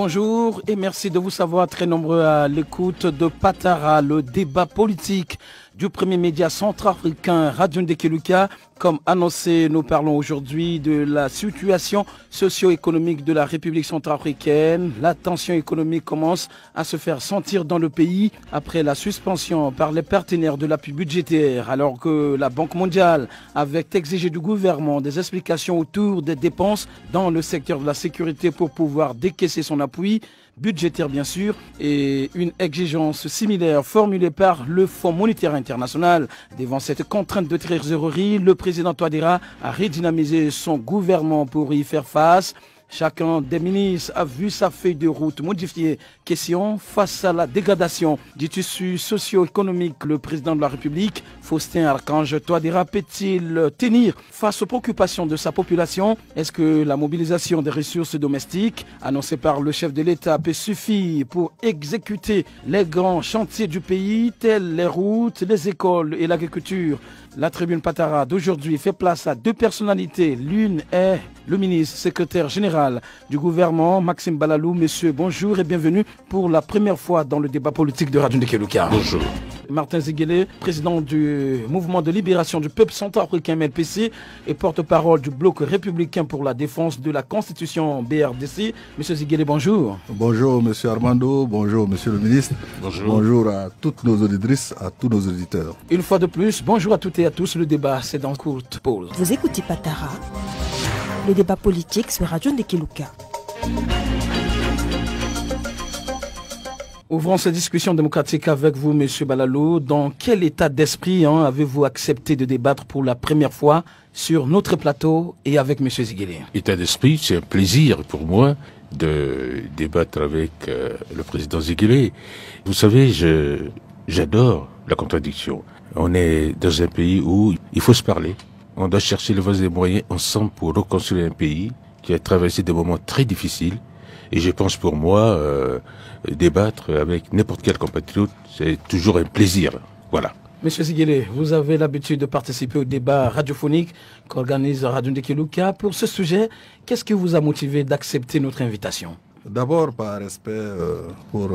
bonjour et merci de vous savoir très nombreux à l'écoute de Patara, le débat politique du premier média centrafricain Radio Ndekeluka. Comme annoncé, nous parlons aujourd'hui de la situation socio-économique de la République centrafricaine. La tension économique commence à se faire sentir dans le pays après la suspension par les partenaires de l'appui budgétaire, alors que la Banque mondiale avait exigé du gouvernement des explications autour des dépenses dans le secteur de la sécurité pour pouvoir décaisser son appui budgétaire bien sûr, et une exigence similaire formulée par le Fonds monétaire international. Devant cette contrainte de trésorerie, le président Touadéra a redynamisé son gouvernement pour y faire face. Chacun des ministres a vu sa feuille de route modifiée. Question face à la dégradation du tissu socio-économique. Le président de la République, Faustin Archange Touadéra, peut-il tenir face aux préoccupations de sa population? Est-ce que la mobilisation des ressources domestiques annoncée par le chef de l'État peut suffire pour exécuter les grands chantiers du pays, tels les routes, les écoles et l'agriculture? La tribune Patara d'aujourd'hui fait place à deux personnalités. L'une est le ministre secrétaire général du gouvernement, Maxime Balalou. Monsieur, bonjour et bienvenue pour la première fois dans le débat politique de Radio Ndekeluka. Bonjour. Martin Ziguélé, président du mouvement de libération du peuple centrafricain MLPC et porte-parole du bloc républicain pour la défense de la Constitution BRDC. Monsieur Ziguélé, bonjour. Bonjour Monsieur Armando, bonjour Monsieur le ministre. Bonjour. Bonjour à toutes nos auditrices, à tous nos auditeurs. Une fois de plus, bonjour à toutes et à tous. Le débat, c'est dans courte pause. Vous écoutez Patara, le débat politique sur Radio Ndekeluka. Ouvrons cette discussion démocratique avec vous, Monsieur Balalou. Dans quel état d'esprit avez-vous accepté de débattre pour la première fois sur notre plateau et avec Monsieur Ziguélé? État d'esprit, c'est un plaisir pour moi de débattre avec le président Ziguélé. Vous savez, j'adore la contradiction. On est dans un pays où il faut se parler. On doit chercher le voies et moyens ensemble pour reconstruire un pays qui a traversé des moments très difficiles. Et je pense pour moi, débattre avec n'importe quel compatriote, c'est toujours un plaisir. Voilà. Monsieur Ziguélé, vous avez l'habitude de participer au débat radiophonique qu'organise Radio Ndekeluka. Pour ce sujet, qu'est-ce qui vous a motivé d'accepter notre invitation? D'abord par respect pour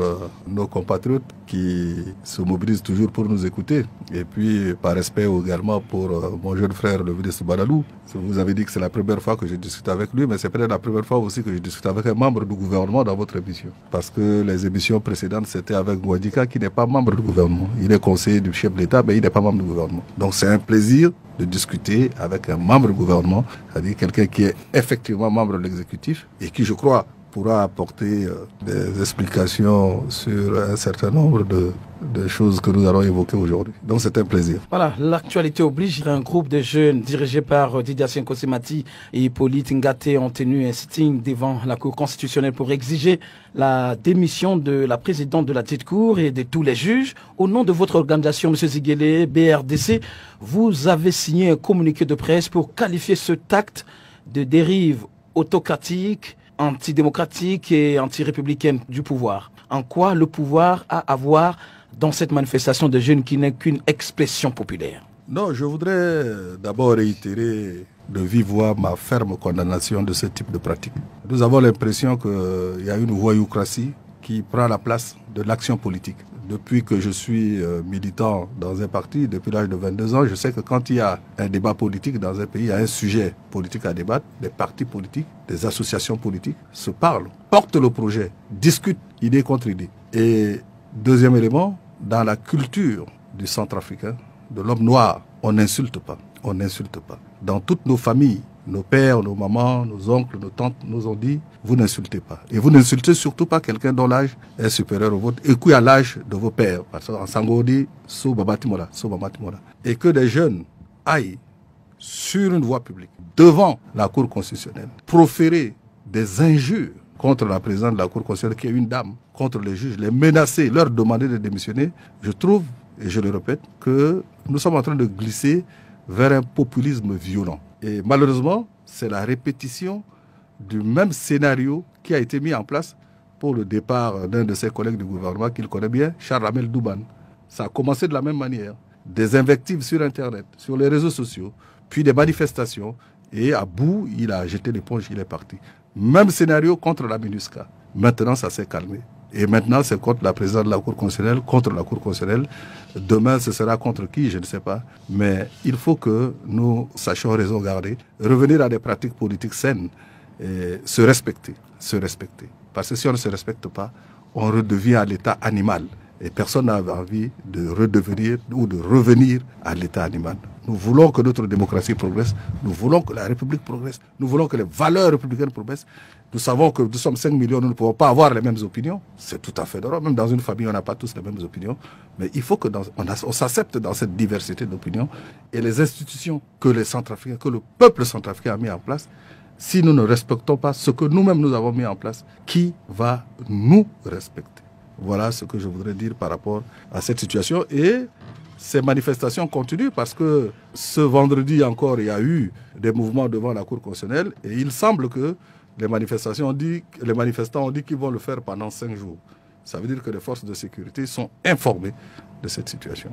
nos compatriotes qui se mobilisent toujours pour nous écouter. Et puis par respect également pour mon jeune frère, le ministre Balalou. Vous avez dit que c'est la première fois que je discute avec lui, mais c'est peut-être la première fois aussi que je discute avec un membre du gouvernement dans votre émission. Parce que les émissions précédentes, c'était avec Ngwadika qui n'est pas membre du gouvernement. Il est conseiller du chef de l'État, mais il n'est pas membre du gouvernement. Donc c'est un plaisir de discuter avec un membre du gouvernement, c'est-à-dire quelqu'un qui est effectivement membre de l'exécutif et qui, je crois, pourra apporter des explications sur un certain nombre de choses que nous allons évoquer aujourd'hui. Donc c'est un plaisir. Voilà, l'actualité oblige. Un groupe de jeunes dirigés par Didier Kosemati et Hippolyte Ngaté ont tenu un sitting devant la Cour constitutionnelle pour exiger la démission de la présidente de la petite cour et de tous les juges. Au nom de votre organisation, M. Ziguélé, BRDC, vous avez signé un communiqué de presse pour qualifier ce acte de dérive autocratique, antidémocratique et anti-républicaine du pouvoir. En quoi le pouvoir a à voir dans cette manifestation de jeunes qui n'est qu'une expression populaire? Non, je voudrais d'abord réitérer de vive voix ma ferme condamnation de ce type de pratique. Nous avons l'impression qu'il y a une voyoucratie qui prend la place de l'action politique. Depuis que je suis militant dans un parti, depuis l'âge de 22 ans, je sais que quand il y a un débat politique dans un pays, il y a un sujet politique à débattre, des partis politiques, des associations politiques se parlent, portent le projet, discutent idée contre idée. Et deuxième élément, dans la culture du centrafricain, de l'homme noir, on n'insulte pas, on n'insulte pas. Dans toutes nos familles, nos pères, nos mamans, nos oncles, nos tantes nous ont dit, vous n'insultez pas. Et vous n'insultez surtout pas quelqu'un dont l'âge est supérieur au vôtre et qui a l'âge de vos pères. Parce qu'en Sango, on dit, et que des jeunes aillent sur une voie publique, devant la Cour constitutionnelle, proférer des injures contre la présidente de la Cour constitutionnelle, qui est une dame, contre les juges, les menacer, leur demander de démissionner, je trouve, et je le répète, que nous sommes en train de glisser vers un populisme violent. Et malheureusement, c'est la répétition du même scénario qui a été mis en place pour le départ d'un de ses collègues du gouvernement qu'il connaît bien, Charles Amel Douban. Ça a commencé de la même manière. Des invectives sur Internet, sur les réseaux sociaux, puis des manifestations. Et à bout, il a jeté l'éponge, il est parti. Même scénario contre la MINUSCA. Maintenant, ça s'est calmé. Et maintenant, c'est contre la présidente de la Cour constitutionnelle, contre la Cour constitutionnelle. Demain, ce sera contre qui, je ne sais pas. Mais il faut que nous sachions raison garder, revenir à des pratiques politiques saines, et se respecter. Parce que si on ne se respecte pas, on redevient à l'état animal. Et personne n'a envie de redevenir ou de revenir à l'état animal. Nous voulons que notre démocratie progresse, nous voulons que la République progresse, nous voulons que les valeurs républicaines progressent. Nous savons que nous sommes 5 millions, nous ne pouvons pas avoir les mêmes opinions. C'est tout à fait normal. Même dans une famille, on n'a pas tous les mêmes opinions. Mais il faut que on s'accepte dans cette diversité d'opinions. Et les institutions que les Centrafricains, que le peuple centrafricain a mis en place, si nous ne respectons pas ce que nous-mêmes nous avons mis en place, qui va nous respecter? Voilà ce que je voudrais dire par rapport à cette situation. Et ces manifestations continuent parce que ce vendredi encore, il y a eu des mouvements devant la Cour constitutionnelle et il semble que les manifestants ont dit qu'ils vont le faire pendant 5 jours. Ça veut dire que les forces de sécurité sont informées de cette situation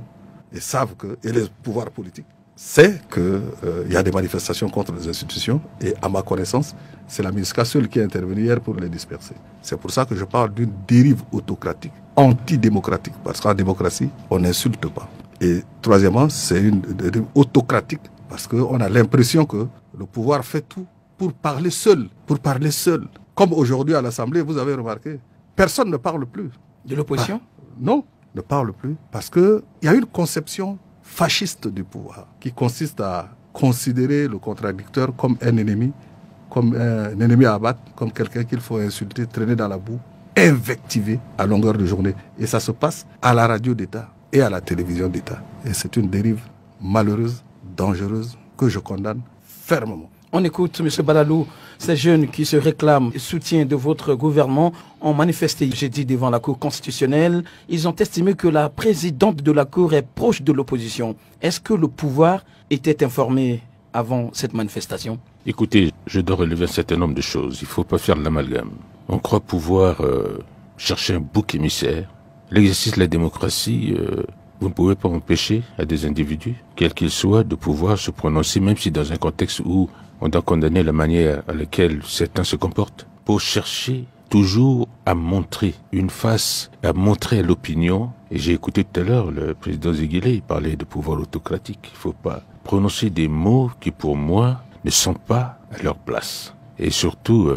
et savent que, et les pouvoirs politiques, c'est qu'il y a des manifestations contre les institutions et à ma connaissance, c'est la MINUSCA seule qui est intervenue hier pour les disperser. C'est pour ça que je parle d'une dérive autocratique, antidémocratique, parce qu'en démocratie, on n'insulte pas. Et troisièmement, c'est une dérive autocratique, parce qu'on a l'impression que le pouvoir fait tout pour parler seul, Comme aujourd'hui à l'Assemblée, vous avez remarqué, personne ne parle plus. De l'opposition? Non, ne parle plus, parce qu'il y a une conception fasciste du pouvoir, qui consiste à considérer le contradicteur comme un ennemi à abattre, comme quelqu'un qu'il faut insulter, traîner dans la boue, invectiver à longueur de journée. Et ça se passe à la radio d'État et à la télévision d'État. Et c'est une dérive malheureuse, dangereuse, que je condamne fermement. On écoute M. Balalou. Ces jeunes qui se réclament soutien de votre gouvernement ont manifesté jeudi devant la Cour constitutionnelle. Ils ont estimé que la présidente de la Cour est proche de l'opposition. Est-ce que le pouvoir était informé avant cette manifestation? Écoutez, je dois relever un certain nombre de choses. Il ne faut pas faire de l'amalgame. On croit pouvoir chercher un bouc émissaire. L'exercice de la démocratie, vous ne pouvez pas empêcher à des individus, quels qu'ils soient, de pouvoir se prononcer, même si dans un contexte où on doit condamner la manière à laquelle certains se comportent, pour chercher toujours à montrer une face, à montrer à l'opinion. Et j'ai écouté tout à l'heure le président Ziguilé, il parlait de pouvoir autocratique. Il ne faut pas prononcer des mots qui, pour moi, ne sont pas à leur place. Et surtout,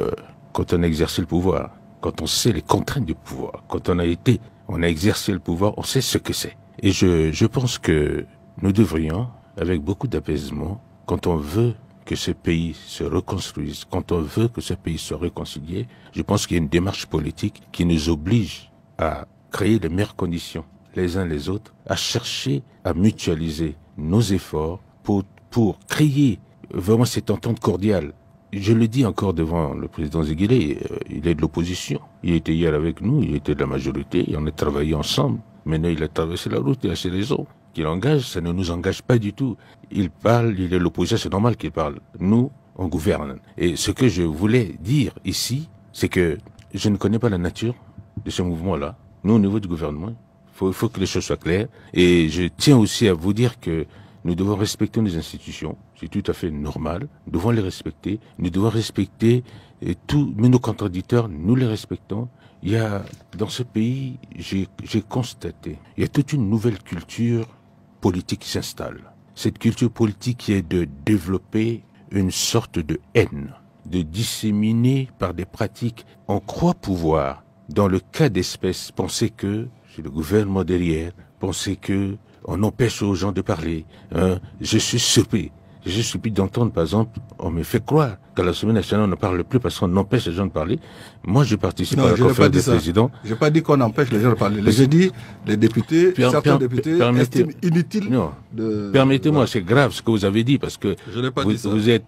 quand on a exercé le pouvoir, quand on sait les contraintes du pouvoir, quand on a exercé le pouvoir, on sait ce que c'est. Et je pense que nous devrions, avec beaucoup d'apaisement, quand on veut que ce pays se reconstruise, quand on veut que ce pays soit réconcilié, je pense qu'il y a une démarche politique qui nous oblige à créer les meilleures conditions, les uns les autres, à chercher à mutualiser nos efforts pour créer vraiment cette entente cordiale. Je le dis encore devant le président Ziguilé, il est de l'opposition. Il était hier avec nous, il était de la majorité, et on a travaillé ensemble. Maintenant, il a traversé la route, il a ses raisons. Qu'il engage, ça ne nous engage pas du tout. Il parle, il est l'opposition, c'est normal qu'il parle. Nous, on gouverne. Et ce que je voulais dire ici, c'est que je ne connais pas la nature de ce mouvement-là. Nous, au niveau du gouvernement, il faut que les choses soient claires. Et je tiens aussi à vous dire que nous devons respecter nos institutions. C'est tout à fait normal. Nous devons les respecter. Nous devons respecter tous nos contradicteurs. Nous les respectons. Il y a, dans ce pays, j'ai constaté, il y a toute une nouvelle culture politique qui s'installe. Cette culture politique qui est de développer une sorte de haine, de disséminer par des pratiques. On croit pouvoir, dans le cas d'espèce, penser que c'est le gouvernement derrière, penser que on empêche aux gens de parler. Je suis surpris d'entendre, par exemple, on me fait croire qu'à l'Assemblée nationale, on ne parle plus parce qu'on empêche les gens de parler. Moi, je participe à la conférence des présidents. Je n'ai pas dit qu'on empêche les gens de parler. J'ai dit, les députés, certains députés estiment inutile de... Permettez-moi, c'est grave ce que vous avez dit, parce que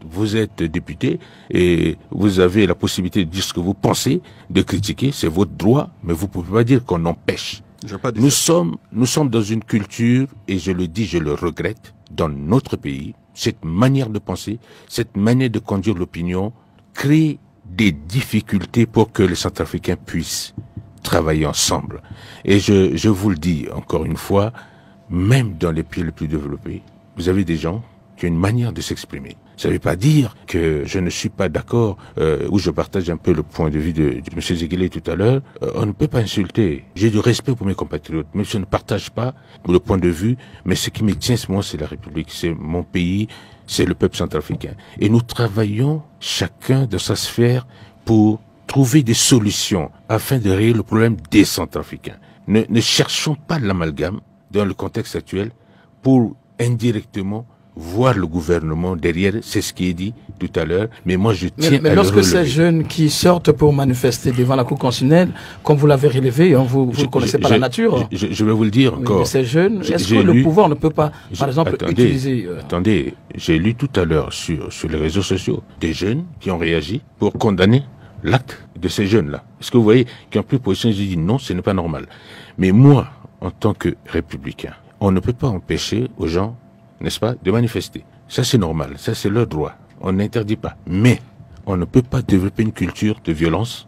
vous êtes député et vous avez la possibilité de dire ce que vous pensez, de critiquer, c'est votre droit, mais vous ne pouvez pas dire qu'on empêche. Nous sommes dans une culture, et je le dis, je le regrette, dans notre pays, cette manière de penser, cette manière de conduire l'opinion, crée des difficultés pour que les Centrafricains puissent travailler ensemble. Et je vous le dis encore une fois, même dans les pays les plus développés, vous avez des gens qui ont une manière de s'exprimer. Ça ne veut pas dire que je ne suis pas d'accord, ou je partage un peu le point de vue de M. Ziguélé tout à l'heure. On ne peut pas insulter. J'ai du respect pour mes compatriotes, mais je ne partage pas le point de vue. Mais ce qui me tient, moi, c'est la République, c'est mon pays, c'est le peuple centrafricain. Et nous travaillons chacun de sa sphère pour trouver des solutions afin de régler le problème des Centrafricains. Ne cherchons pas l'amalgame dans le contexte actuel pour indirectement voir le gouvernement derrière, c'est ce qui est dit tout à l'heure, mais moi je tiens mais à lorsque le ces jeunes qui sortent pour manifester devant la Cour constitutionnelle, comme vous l'avez relevé, vous ne connaissez pas la nature. Je vais vous le dire encore. Mais ces jeunes, est-ce que le pouvoir ne peut pas, par exemple, utiliser... Attendez, j'ai lu tout à l'heure sur les réseaux sociaux des jeunes qui ont réagi pour condamner l'acte de ces jeunes-là. Est-ce que vous voyez, qui ont pris position, j'ai dit non, ce n'est pas normal. Mais moi, en tant que républicain, on ne peut pas empêcher aux gens, n'est-ce pas, de manifester. Ça, c'est normal. Ça, c'est leur droit. On n'interdit pas. Mais on ne peut pas développer une culture de violence,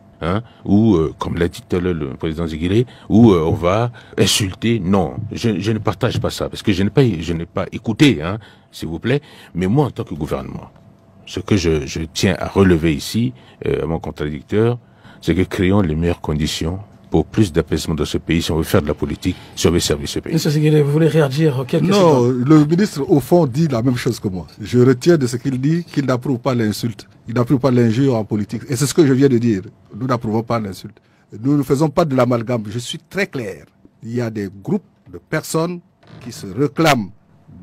où, comme l'a dit tout à l'heure le président Ziguélé, où on va insulter. Non, je ne partage pas ça, parce que je n'ai pas écouté, s'il vous plaît. Mais moi, en tant que gouvernement, ce que je tiens à relever ici, à mon contradicteur, c'est que créons les meilleures conditions pour plus d'apaisement dans ce pays, si on veut faire de la politique, si on veut servir ce pays. Monsieur Ziguélé, vous voulez réagir Non, le ministre, au fond, dit la même chose que moi. Je retiens de ce qu'il dit qu'il n'approuve pas l'insulte. Il n'approuve pas l'injure en politique. Et c'est ce que je viens de dire. Nous n'approuvons pas l'insulte. Nous ne faisons pas de l'amalgame. Je suis très clair. Il y a des groupes de personnes qui se réclament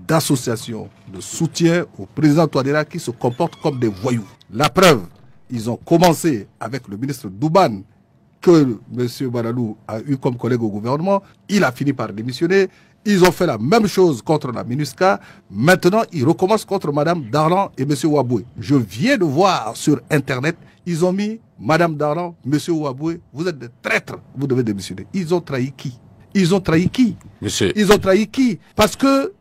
d'associations de soutien au président Touadéra qui se comportent comme des voyous. La preuve, ils ont commencé avec le ministre Douban, que M. Balalou a eu comme collègue au gouvernement. Il a fini par démissionner. Ils ont fait la même chose contre la MINUSCA. Maintenant, ils recommencent contre Mme Darlan et M. Ouaboué. Je viens de voir sur Internet, ils ont mis Mme Darlan, M. Ouaboué, vous êtes des traîtres, vous devez démissionner. Ils ont trahi qui? Ils ont trahi qui? Monsieur... Ils ont trahi qui? Parce que...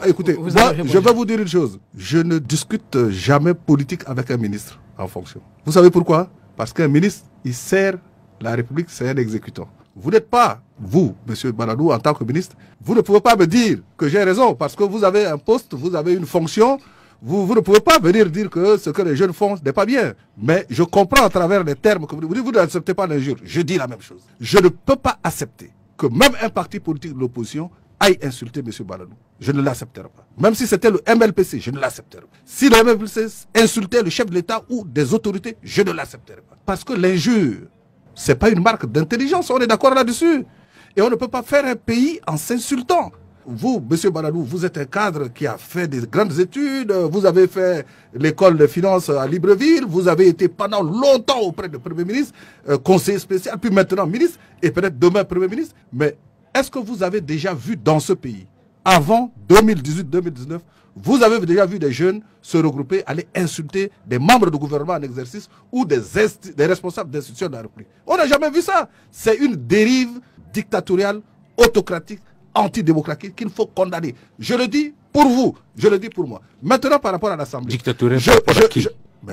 écoutez, moi, je vais vous dire une chose. Je ne discute jamais politique avec un ministre en fonction. Vous savez pourquoi? Parce qu'un ministre, il sert la République, c'est un exécutant. Vous n'êtes pas, vous, M. Baladou, en tant que ministre, vous ne pouvez pas me dire que j'ai raison, parce que vous avez un poste, vous avez une fonction, vous ne pouvez pas venir dire que ce que les jeunes font n'est pas bien. Mais je comprends à travers les termes que vous dites, vous n'acceptez pas l'injure. Je dis la même chose. Je ne peux pas accepter que même un parti politique de l'opposition aille insulter M. Baladou. Je ne l'accepterai pas. Même si c'était le MLPC, je ne l'accepterai pas. Si le MLPC insultait le chef de l'État ou des autorités, je ne l'accepterai pas. Parce que l'injure, ce n'est pas une marque d'intelligence, on est d'accord là-dessus. Et on ne peut pas faire un pays en s'insultant. Vous, M. Baladou, vous êtes un cadre qui a fait des grandes études, vous avez fait l'école de finances à Libreville, vous avez été pendant longtemps auprès du Premier ministre, conseiller spécial, puis maintenant ministre, et peut-être demain Premier ministre. Mais est-ce que vous avez déjà vu dans ce pays, avant 2018-2019, vous avez déjà vu des jeunes se regrouper, aller insulter des membres du gouvernement en exercice ou des responsables d'institutions de la République? On n'a jamais vu ça. C'est une dérive dictatoriale, autocratique, antidémocratique qu'il faut condamner. Je le dis pour vous, je le dis pour moi. Maintenant, par rapport à l'Assemblée. Dictatorial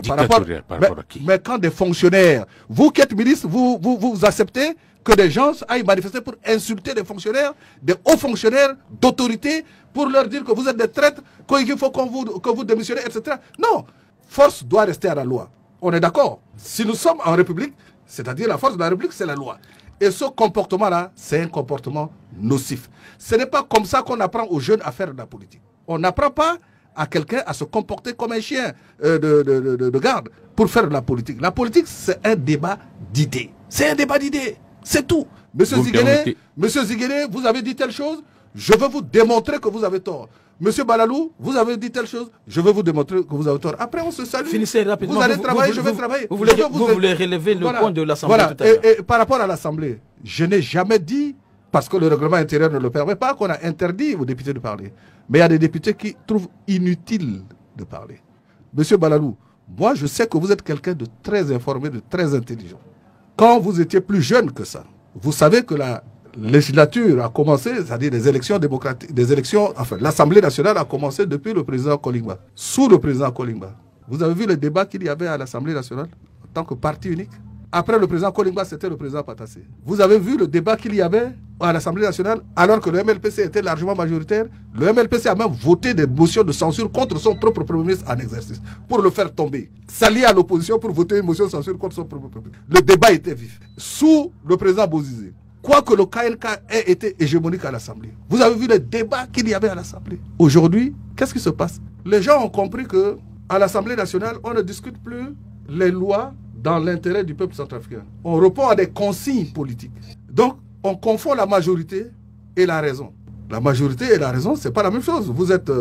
par rapport à qui? Mais quand des fonctionnaires, vous qui êtes ministre, vous acceptez que des gens aillent manifester pour insulter des fonctionnaires, des hauts fonctionnaires d'autorité, pour leur dire que vous êtes des traîtres, qu'il faut que vous démissionnez, etc. Non, force doit rester à la loi. On est d'accord. Si nous sommes en République, c'est-à-dire la force de la République, c'est la loi. Et ce comportement-là, c'est un comportement nocif. Ce n'est pas comme ça qu'on apprend aux jeunes à faire de la politique. On n'apprend pas à quelqu'un à se comporter comme un chien de garde pour faire de la politique. La politique, c'est un débat d'idées. C'est un débat d'idées. C'est tout. Monsieur Ziguélé, vous avez dit telle chose, je veux vous démontrer que vous avez tort. Monsieur Balalou, vous avez dit telle chose, je veux vous démontrer que vous avez tort. Après, on se salue. Finissez rapidement. Vous allez travailler, je vais travailler. Vous voulez relever le point de l'Assemblée tout à l'heure. Et par rapport à l'Assemblée, je n'ai jamais dit, parce que le règlement intérieur ne le permet pas, qu'on a interdit aux députés de parler. Mais il y a des députés qui trouvent inutile de parler. Monsieur Balalou, moi je sais que vous êtes quelqu'un de très informé, de très intelligent. Quand vous étiez plus jeune que ça, vous savez que la législature a commencé, c'est-à-dire les élections démocratiques, l'Assemblée nationale a commencé depuis le président Kolingba. Sous le président Kolingba, vous avez vu le débat qu'il y avait à l'Assemblée nationale en tant que parti unique? après le président Kolingba, c'était le président Patassé. Vous avez vu le débat qu'il y avait à l'Assemblée nationale, alors que le MLPC était largement majoritaire. Le MLPC a même voté des motions de censure contre son propre Premier ministre en exercice, pour le faire tomber. S'allier à l'opposition pour voter une motion de censure contre son propre Premier ministre. Le débat était vif. Sous le président Bozizé, quoique le KLK ait été hégémonique à l'Assemblée, vous avez vu les débats qu'il y avait à l'Assemblée. Aujourd'hui, qu'est-ce qui se passe? Les gens ont compris que à l'Assemblée nationale, on ne discute plus les lois dans l'intérêt du peuple centrafricain. On répond à des consignes politiques. Donc, on confond la majorité et la raison. La majorité et la raison, c'est pas la même chose. Vous êtes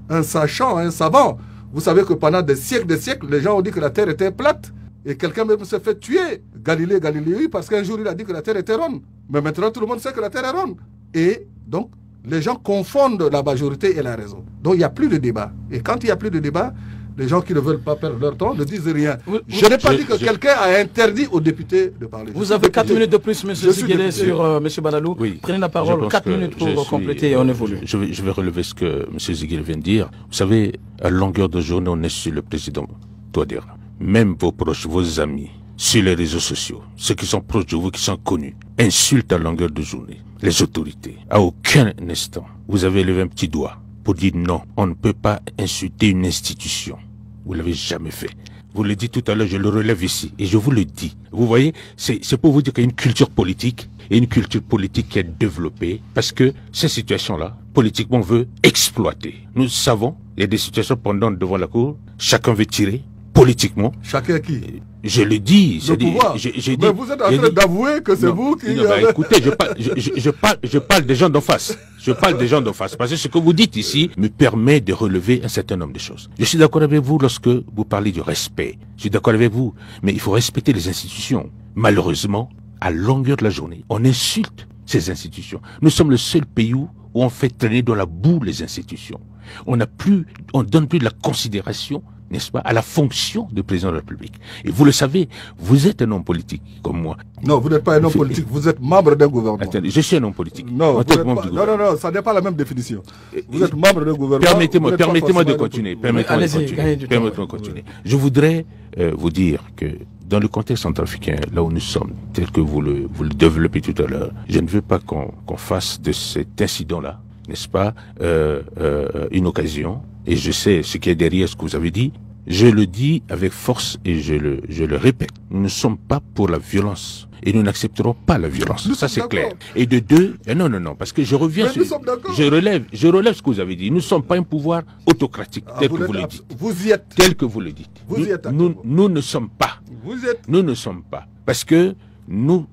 un sachant, un savant. Vous savez que pendant des siècles, les gens ont dit que la Terre était plate. Et quelqu'un même s'est fait tuer, Galilée Galilei, parce qu'un jour il a dit que la Terre était ronde. Mais maintenant, tout le monde sait que la Terre est ronde. Et donc, les gens confondent la majorité et la raison. Donc, il n'y a plus de débat. Et quand il n'y a plus de débat, les gens qui ne veulent pas perdre leur temps ne disent rien. Je n'ai pas dit que quelqu'un a interdit aux députés de parler. Vous avez 4 minutes de plus, M. Ziguélé, sur M. Balalou. Oui, prenez la parole, 4 minutes pour compléter et on évolue. Je vais relever ce que M. Ziguélé vient de dire. Vous savez, à longueur de journée, on est sur le président Touadéra. Même vos proches, vos amis, sur les réseaux sociaux, ceux qui sont proches de vous, qui sont connus, insultent à longueur de journée les autorités. À aucun instant, vous avez levé un petit doigt pour dire non, on ne peut pas insulter une institution. Vous l'avez jamais fait. Vous le dites tout à l'heure, je le relève ici et je vous le dis. Vous voyez, c'est pour vous dire qu'il y a une culture politique et une culture politique qui est développée parce que ces situations-là, politiquement, on veut exploiter. Nous savons, il y a des situations pendantes devant la cour, chacun veut tirer. Politiquement. Chacun qui? Je le dis. Le pouvoir. Mais vous êtes en train d'avouer que c'est vous qui... Écoutez, je parle des gens d'en face. Je parle des gens d'en face. Parce que ce que vous dites ici me permet de relever un certain nombre de choses. Je suis d'accord avec vous lorsque vous parlez du respect. Je suis d'accord avec vous. Mais il faut respecter les institutions. Malheureusement, à longueur de la journée, on insulte ces institutions. Nous sommes le seul pays où on fait traîner dans la boue les institutions. On donne plus de la considération, n'est-ce pas, à la fonction de président de la République. Et vous le savez, vous êtes un homme politique, comme moi. Non, vous n'êtes pas un homme politique, vous êtes membre d'un gouvernement. Attendez, je suis un homme politique. Non, non, ça n'est pas la même définition. Vous êtes membre d'un gouvernement. Permettez-moi de continuer. Permettez-moi de continuer. Je voudrais vous dire que dans le contexte centrafricain, là où nous sommes, tel que vous le développez tout à l'heure, je ne veux pas qu'on fasse de cet incident-là, n'est-ce pas, une occasion. Et je sais ce qui est derrière ce que vous avez dit. Je le dis avec force et je le répète. Nous ne sommes pas pour la violence. Et nous n'accepterons pas la violence. Ça, c'est clair. Et de deux, non, parce que je reviens sur... Je relève ce que vous avez dit. Nous ne sommes pas un pouvoir autocratique, tel que vous le dites. Vous y êtes. Tel que vous le dites. Vous y êtes. Nous ne sommes pas. Vous êtes. Nous ne sommes pas. Parce que nous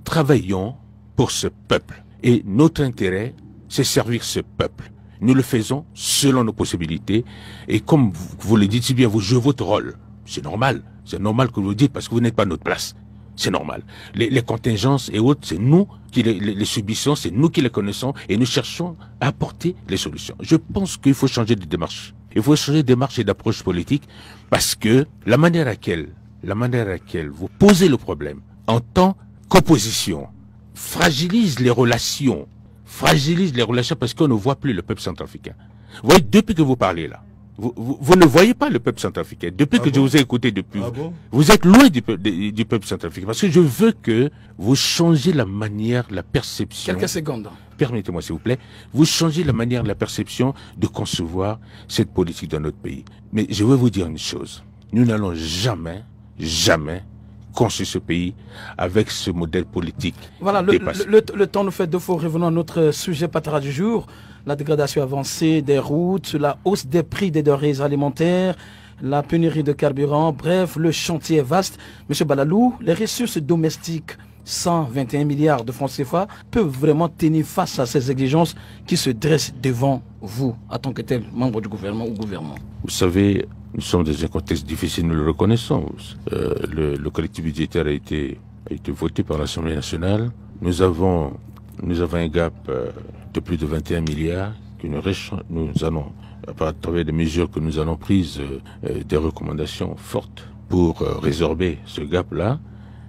travaillons pour ce peuple. Et notre intérêt, c'est servir ce peuple. Nous le faisons selon nos possibilités. Et comme vous le dites si bien, vous jouez votre rôle. C'est normal. C'est normal que vous le dites parce que vous n'êtes pas à notre place. C'est normal. Les contingences et autres, c'est nous qui les subissons, c'est nous qui les connaissons et nous cherchons à apporter les solutions. Je pense qu'il faut changer de démarche. Il faut changer de démarche et d'approche politique parce que la manière à laquelle vous posez le problème en tant qu'opposition fragilise les relations parce qu'on ne voit plus le peuple centrafricain. Vous voyez, depuis que vous parlez là, vous ne voyez pas le peuple centrafricain. Depuis que je vous ai écouté depuis, vous êtes loin du peuple centrafricain. Parce que je veux que vous changez la manière, la perception. Quelques secondes. Permettez-moi s'il vous plaît. Vous changez la manière, la perception de concevoir cette politique dans notre pays. Mais je veux vous dire une chose. Nous n'allons jamais construire ce pays avec ce modèle politique. Voilà, le temps nous fait défaut. Revenons à notre sujet Patara du jour. La dégradation avancée des routes, la hausse des prix des denrées alimentaires, la pénurie de carburant, bref, le chantier est vaste. Monsieur Balalou, les ressources domestiques, 121 milliards de francs CFA, peuvent vraiment tenir face à ces exigences qui se dressent devant vous, en tant que tel membre du gouvernement ou gouvernement. Vous savez, nous sommes dans un contexte difficile, nous le reconnaissons. Le collectif budgétaire a été voté par l'Assemblée nationale. Nous avons un gap de plus de 21 milliards que nous allons, à travers des mesures que nous allons prises, des recommandations fortes pour résorber ce gap-là.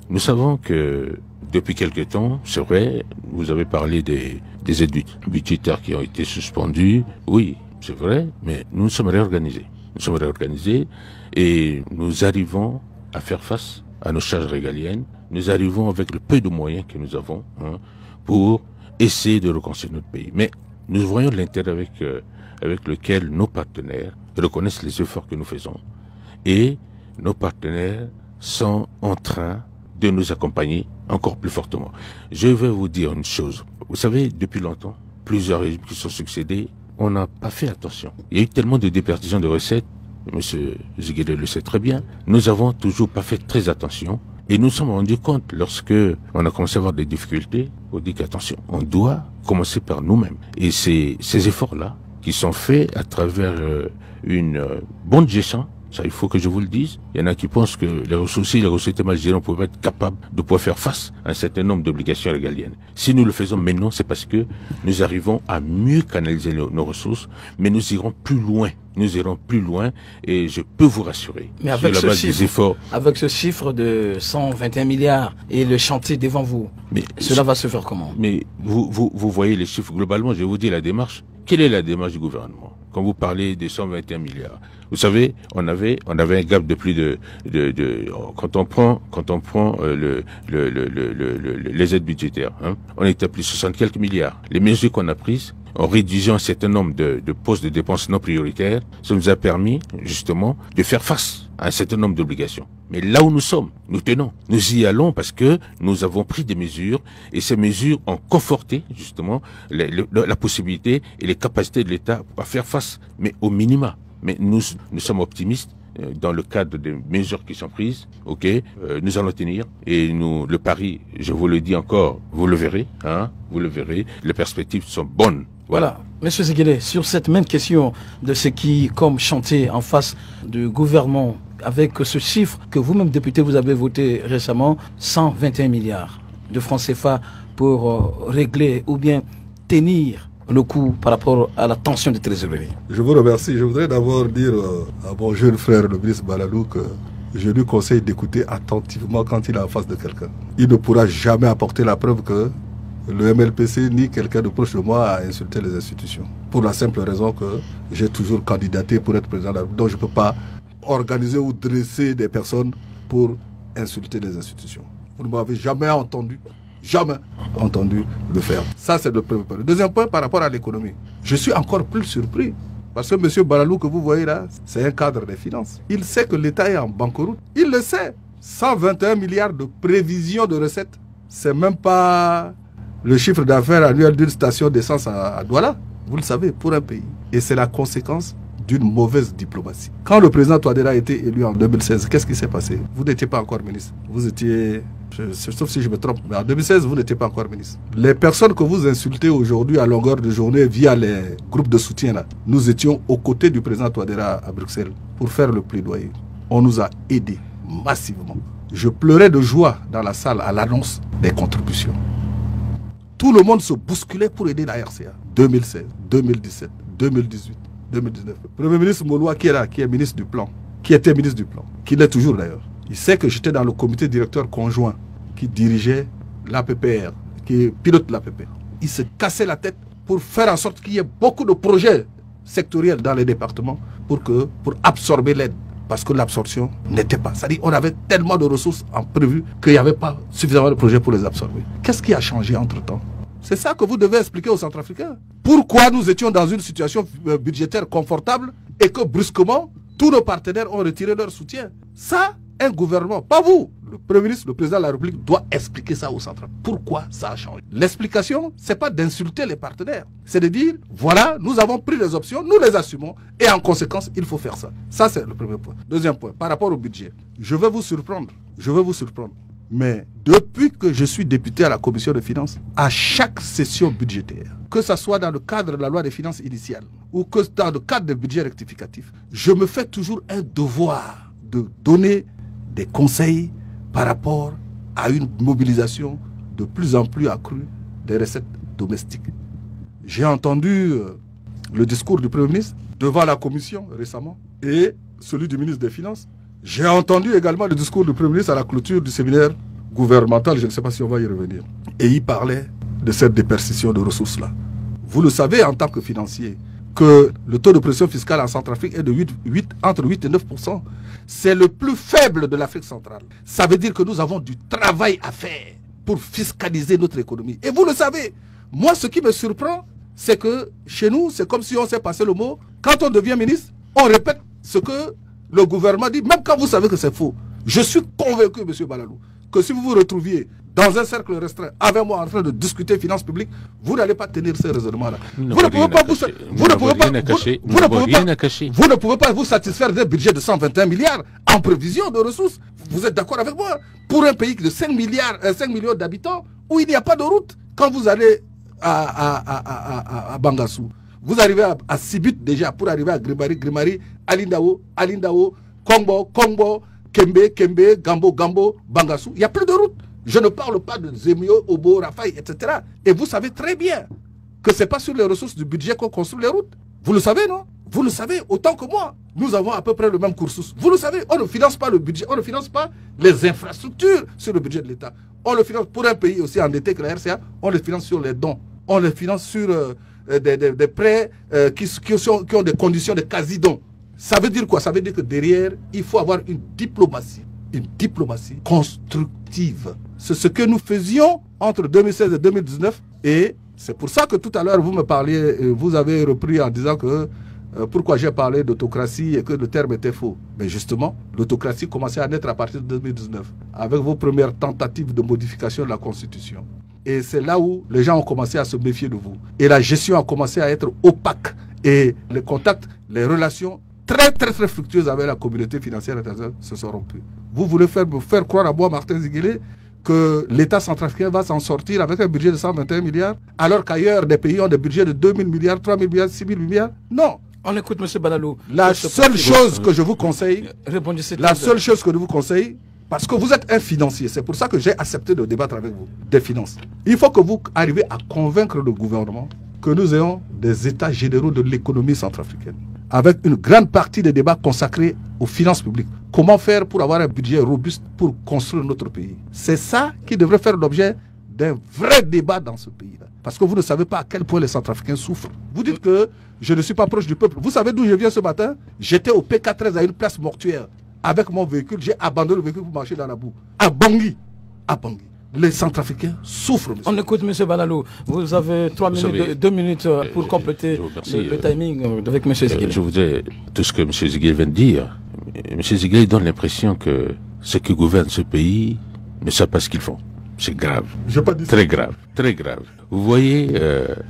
Nous savons que depuis quelque temps, c'est vrai, vous avez parlé des aides budgétaires qui ont été suspendues. Oui, c'est vrai, mais nous nous sommes réorganisés. Nous sommes réorganisés et nous arrivons à faire face à nos charges régaliennes, nous arrivons avec le peu de moyens que nous avons pour essayer de reconstruire notre pays. Mais nous voyons l'intérêt avec lequel nos partenaires reconnaissent les efforts que nous faisons. Et nos partenaires sont en train de nous accompagner encore plus fortement. Je vais vous dire une chose. Vous savez, depuis longtemps, plusieurs régimes qui sont succédés, on n'a pas fait attention. Il y a eu tellement de déperdition de recettes, M. Ziguele le sait très bien, nous avons toujours pas fait très attention. Et nous nous sommes rendus compte, lorsque on a commencé à avoir des difficultés, on dit qu'attention, on doit commencer par nous-mêmes. Et ces efforts-là, qui sont faits à travers une bonne gestion, ça, il faut que je vous le dise. Il y en a qui pensent que les ressources mal gérées, on peut pas être capable de pouvoir faire face à un certain nombre d'obligations régaliennes. Si nous le faisons maintenant, c'est parce que nous arrivons à mieux canaliser nos ressources, mais nous irons plus loin. Nous irons plus loin et je peux vous rassurer. Mais avec ce chiffre de 121 milliards et le chantier devant vous, cela va se faire comment? Mais vous voyez les chiffres globalement, je vais vous dire la démarche. Quelle est la démarche du gouvernement? Quand vous parlez des 121 milliards, vous savez, on avait un gap de plus de quand on prend les aides budgétaires, on était à plus de 60 quelques milliards. Les mesures qu'on a prises, en réduisant un certain nombre de postes de dépenses non prioritaires, ça nous a permis, justement, de faire face à un certain nombre d'obligations. Mais là où nous sommes, nous tenons. Nous y allons parce que nous avons pris des mesures et ces mesures ont conforté, justement, la possibilité et les capacités de l'État à faire face, mais au minima. Mais nous sommes optimistes dans le cadre des mesures qui sont prises. Ok, nous allons tenir et le pari, je vous le dis encore, vous le verrez, vous le verrez. Les perspectives sont bonnes. Voilà. Monsieur Ziguele, sur cette même question de ce qui, comme chantier en face du gouvernement, avec ce chiffre que vous-même, député, vous avez voté récemment, 121 milliards de francs CFA pour régler ou bien tenir le coup par rapport à la tension de trésorerie. Je vous remercie. Je voudrais d'abord dire à mon jeune frère, le ministre Balalou, que je lui conseille d'écouter attentivement quand il est en face de quelqu'un. Il ne pourra jamais apporter la preuve que le MLPC ni quelqu'un de proche de moi a insulté les institutions. Pour la simple raison que j'ai toujours candidaté pour être président de la République. Donc je ne peux pas organiser ou dresser des personnes pour insulter les institutions. Vous ne m'avez jamais entendu le faire. Ça, c'est le premier point. Le deuxième point, par rapport à l'économie. Je suis encore plus surpris. Parce que M. Balalou, que vous voyez là, c'est un cadre des finances. Il sait que l'État est en banqueroute. Il le sait. 121 milliards de prévisions de recettes. C'est même pas le chiffre d'affaires annuel d'une station d'essence à Douala. Vous le savez, pour un pays. Et c'est la conséquence d'une mauvaise diplomatie. Quand le président Touadéra a été élu en 2016, qu'est-ce qui s'est passé? Vous n'étiez pas encore ministre. Vous étiez, sauf si je me trompe, mais en 2016, vous n'étiez pas encore ministre. Les personnes que vous insultez aujourd'hui à longueur de journée via les groupes de soutien, là, nous étions aux côtés du président Touadéra à Bruxelles pour faire le plaidoyer. On nous a aidés massivement. Je pleurais de joie dans la salle à l'annonce des contributions. Tout le monde se bousculait pour aider la RCA. 2016, 2017, 2018. 2019. Le Premier ministre Moloua qui est là, qui est ministre du Plan, qui était ministre du Plan, qui l'est toujours d'ailleurs. Il sait que j'étais dans le comité directeur conjoint qui dirigeait l'APPR, qui pilote l'APPR. Il se cassait la tête pour faire en sorte qu'il y ait beaucoup de projets sectoriels dans les départements pour absorber l'aide. Parce que l'absorption n'était pas. C'est-à-dire qu'on avait tellement de ressources en prévu qu'il n'y avait pas suffisamment de projets pour les absorber. Qu'est-ce qui a changé entre-temps? C'est ça que vous devez expliquer aux Centrafricains. Pourquoi nous étions dans une situation budgétaire confortable et que brusquement, tous nos partenaires ont retiré leur soutien. Ça, un gouvernement, pas vous. Le Premier ministre, le Président de la République doit expliquer ça aux Centrafricains. Pourquoi ça a changé? L'explication, ce n'est pas d'insulter les partenaires. C'est de dire, voilà, nous avons pris les options, nous les assumons et en conséquence, il faut faire ça. Ça, c'est le premier point. Deuxième point, par rapport au budget. Je vais vous surprendre. Mais depuis que je suis député à la commission des finances, à chaque session budgétaire, que ce soit dans le cadre de la loi des finances initiale ou que dans le cadre des budgets rectificatifs, je me fais toujours un devoir de donner des conseils par rapport à une mobilisation de plus en plus accrue des recettes domestiques. J'ai entendu le discours du Premier ministre devant la commission récemment et celui du ministre des Finances. J'ai entendu également le discours du Premier ministre à la clôture du séminaire gouvernemental, je ne sais pas si on va y revenir. Et il parlait de cette déperdition de ressources-là. Vous le savez en tant que financier, que le taux de pression fiscale en Centrafrique est de entre 8 et 9%. C'est le plus faible de l'Afrique centrale. Ça veut dire que nous avons du travail à faire pour fiscaliser notre économie. Et vous le savez, moi ce qui me surprend, c'est que chez nous, c'est comme si on s'est passé le mot. Quand on devient ministre, on répète ce que le gouvernement dit, même quand vous savez que c'est faux. Je suis convaincu, M. Balalou, que si vous vous retrouviez dans un cercle restreint avec moi en train de discuter finances publiques, vous n'allez pas tenir ces raisonnements-là. Vous ne pouvez pas vous satisfaire d'un budget de 121 milliards en prévision de ressources. Vous êtes d'accord avec moi? Pour un pays de 5 millions d'habitants, où il n'y a pas de route, quand vous allez à Bangassou, vous arrivez à Sibut déjà pour arriver à Grimari, Alindao, Kongbo, Kembe, Gambo, Bangassou. Il n'y a plus de route. Je ne parle pas de Zemio, Obo, Rafaï, etc. Et vous savez très bien que ce n'est pas sur les ressources du budget qu'on construit les routes. Vous le savez, non? Vous le savez autant que moi. Nous avons à peu près le même cursus. Vous le savez, on ne finance pas le budget, on ne finance pas les infrastructures sur le budget de l'État. On le finance pour un pays aussi endetté que la RCA, on le finance sur les dons. On le finance sur des prêts qui ont des conditions de quasi-dons. Ça veut dire quoi? Ça veut dire que derrière, il faut avoir une diplomatie constructive. C'est ce que nous faisions entre 2016 et 2019. Et c'est pour ça que tout à l'heure, vous me parliez, vous avez repris en disant que pourquoi j'ai parlé d'autocratie et que le terme était faux. Mais justement, l'autocratie commençait à naître à partir de 2019, avec vos premières tentatives de modification de la Constitution. Et c'est là où les gens ont commencé à se méfier de vous. Et la gestion a commencé à être opaque. Et les contacts, les relations très fructueuses avec la communauté financière internationale se sont rompues. Vous voulez me faire croire à moi, Martin Ziguélé, que l'État centrafricain va s'en sortir avec un budget de 121 milliards, alors qu'ailleurs, des pays ont des budgets de 2 000 milliards, 3 000 milliards, 6 000 milliards? Non. On écoute M. Balalou. La seule chose que je vous conseille, parce que vous êtes un financier, c'est pour ça que j'ai accepté de débattre avec vous des finances. Il faut que vous arriviez à convaincre le gouvernement que nous ayons des états généraux de l'économie centrafricaine, avec une grande partie des débats consacrés aux finances publiques. Comment faire pour avoir un budget robuste pour construire notre pays? C'est ça qui devrait faire l'objet d'un vrai débat dans ce pays-là. Parce que vous ne savez pas à quel point les Centrafricains souffrent. Vous dites que je ne suis pas proche du peuple. Vous savez d'où je viens ce matin? J'étais au PK13 à une place mortuaire. Avec mon véhicule, j'ai abandonné le véhicule pour marcher dans la boue. À Bangui. Les Centrafricains souffrent. Monsieur. On écoute M. Balalou. Vous avez 2 minutes pour compléter le timing avec M. Ziguélé. Je voudrais, tout ce que M. Ziguélé vient de dire, M. Ziguélé donne l'impression que ceux qui gouvernent ce pays ne savent pas ce qu'ils font. C'est grave. J'ai pas dit très ça. Grave, très grave. Vous voyez...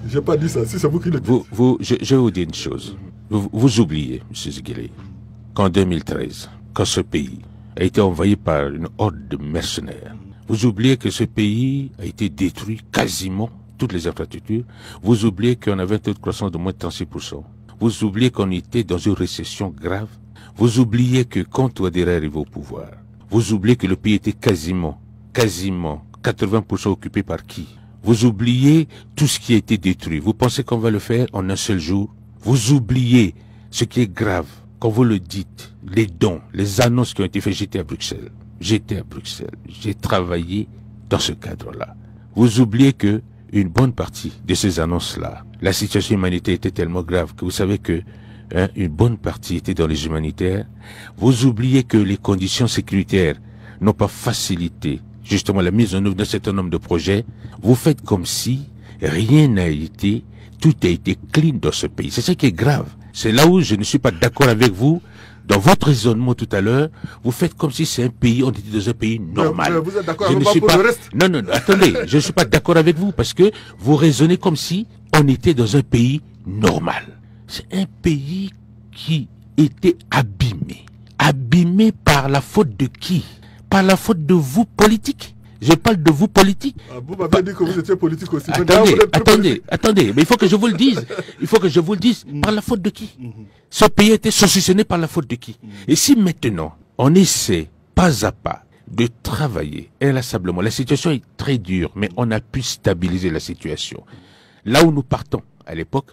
J'ai pas dit ça, si c'est vous qui le dites. Je vais vous dire une chose. Vous oubliez, M. Ziguélé, qu'en 2013, quand ce pays a été envahi par une horde de mercenaires, vous oubliez que ce pays a été détruit quasiment toutes les infrastructures. Vous oubliez qu'on avait un taux de croissance de moins de 36%. Vous oubliez qu'on était dans une récession grave. Vous oubliez que quand Ouattara est arrivé au pouvoir, vous oubliez que le pays était quasiment 80% occupé par qui? Vous oubliez tout ce qui a été détruit. Vous pensez qu'on va le faire en un seul jour? Vous oubliez ce qui est grave. Quand vous le dites, les dons, les annonces qui ont été faites, j'étais à Bruxelles, j'ai travaillé dans ce cadre-là. Vous oubliez que une bonne partie de ces annonces-là, la situation humanitaire était tellement grave que vous savez que une bonne partie était dans les humanitaires. Vous oubliez que les conditions sécuritaires n'ont pas facilité justement la mise en œuvre d'un certain nombre de projets. Vous faites comme si rien n'a été, tout a été clean dans ce pays. C'est ça qui est grave. C'est là où je ne suis pas d'accord avec vous. Dans votre raisonnement tout à l'heure, vous faites comme si c'est un pays, on était dans un pays normal. Mais vous êtes d'accord avec moi pour le reste? Non, attendez, je ne suis pas d'accord avec vous parce que vous raisonnez comme si on était dans un pays normal. C'est un pays qui était abîmé. Abîmé par la faute de qui? Par la faute de vous, politiques. Je parle de vous, politiques. Ah, vous m'avez dit que vous étiez politique aussi. Attendez, mais il faut que je vous le dise. Il faut que je vous le dise. Par la faute de qui? Ce pays a été saucissonné par la faute de qui? Et si maintenant, on essaie, pas à pas, de travailler inlassablement, la situation est très dure, mais on a pu stabiliser la situation. Là où nous partons, à l'époque,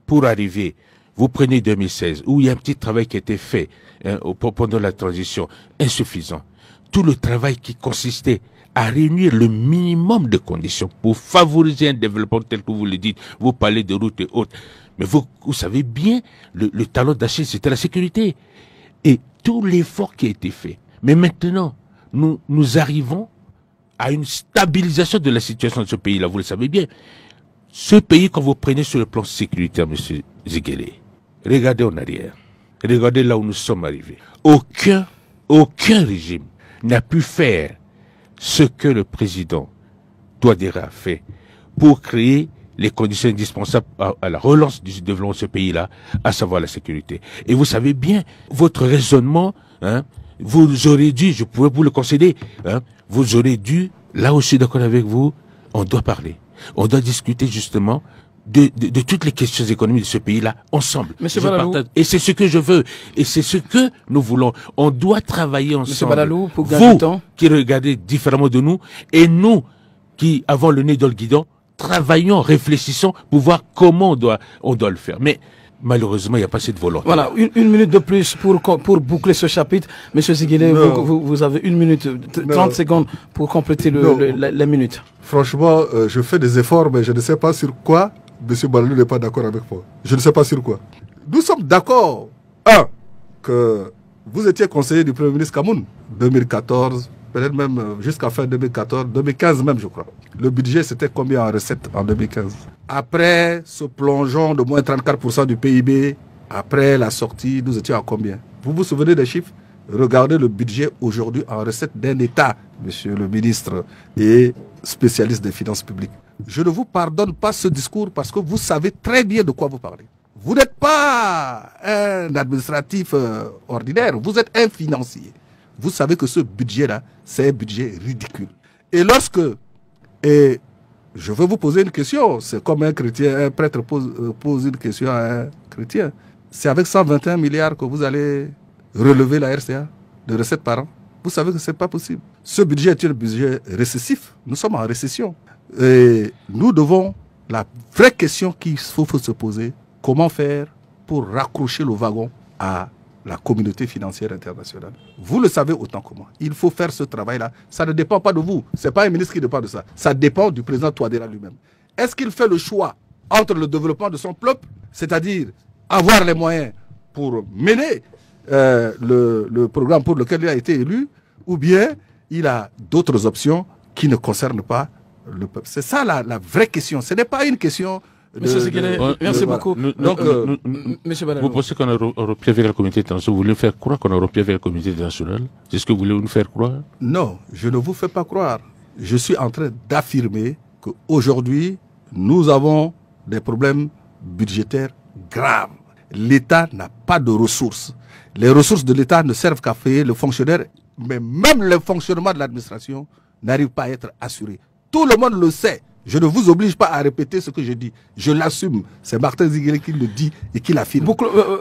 pour arriver, vous prenez 2016, où il y a un petit travail qui a été fait pendant la transition, insuffisant. Tout le travail qui consistait à réunir le minimum de conditions pour favoriser un développement tel que vous le dites. Vous parlez de routes et autres. Mais vous savez bien, le talon d'Achille, c'était la sécurité. Et tout l'effort qui a été fait. Mais maintenant, nous arrivons à une stabilisation de la situation de ce pays-là. Vous le savez bien. Ce pays, quand vous prenez sur le plan sécuritaire, M. Ziguélé, regardez en arrière. Regardez là où nous sommes arrivés. Aucun régime n'a pu faire ce que le président Touadéra a fait pour créer les conditions indispensables à la relance du développement de ce pays-là, à savoir la sécurité. Et vous savez bien, votre raisonnement, vous aurez dû, je pourrais vous le concéder, vous aurez dû, là où je suis d'accord avec vous, on doit parler. On doit discuter justement de toutes les questions économiques de ce pays-là ensemble. Monsieur Balalou. Et c'est ce que je veux. Et c'est ce que nous voulons. On doit travailler ensemble. Monsieur Balalou, pour gagner du temps. Qui regardez différemment de nous, et nous qui avons le nez dans le guidon, travaillons, réfléchissons pour voir comment on doit le faire. Mais malheureusement, il n'y a pas assez de volonté. Voilà, une minute de plus pour boucler ce chapitre. Monsieur Ziguélé, vous avez 1 minute, 30 secondes pour compléter la minute. Franchement, je fais des efforts, mais je ne sais pas sur quoi M. Balalou n'est pas d'accord avec moi. Je ne sais pas sur quoi. Nous sommes d'accord, que vous étiez conseiller du Premier ministre Kamoun, 2014, peut-être même jusqu'à fin 2014, 2015 même, je crois. Le budget, c'était combien en recettes en 2015? Après ce plongeon de moins 34% du PIB, après la sortie, nous étions à combien? Vous vous souvenez des chiffres? Regardez le budget aujourd'hui en recettes d'un État, monsieur le ministre et spécialiste des finances publiques. Je ne vous pardonne pas ce discours parce que vous savez très bien de quoi vous parlez. Vous n'êtes pas un administratif ordinaire, vous êtes un financier. Vous savez que ce budget-là, c'est un budget ridicule. Et et je veux vous poser une question, c'est comme un prêtre pose une question à un chrétien. C'est avec 121 milliards que vous allez relever la RCA de recettes par an. Vous savez que ce n'est pas possible. Ce budget est un budget récessif. Nous sommes en récession. Et nous devons, la vraie question qu'il faut se poser, comment faire pour raccrocher le wagon à la communauté financière internationale. Vous le savez autant que moi. Il faut faire ce travail-là. Ça ne dépend pas de vous. Ce n'est pas un ministre qui dépend de ça. Ça dépend du président Touadéra lui-même. Est-ce qu'il fait le choix entre le développement de son peuple, c'est-à-dire avoir les moyens pour mener le programme pour lequel il a été élu, ou bien il a d'autres options qui ne concernent pas le peuple. C'est ça la vraie question. Ce n'est pas une question... Monsieur Ziguélé, merci beaucoup. Monsieur Balalou. Vous pensez qu'on a repié vers la communauté internationale? Vous voulez faire croire qu'on a repié vers la communauté internationale? C'est ce que vous voulez nous faire croire? Non, je ne vous fais pas croire. Je suis en train d'affirmer qu'aujourd'hui, nous avons des problèmes budgétaires graves. L'État n'a pas de ressources. Les ressources de l'État ne servent qu'à payer le fonctionnaire, mais même le fonctionnement de l'administration n'arrive pas à être assuré. Tout le monde le sait. Je ne vous oblige pas à répéter ce que je dis. Je l'assume. C'est Martin Ziguélé qui le dit et qui l'affirme.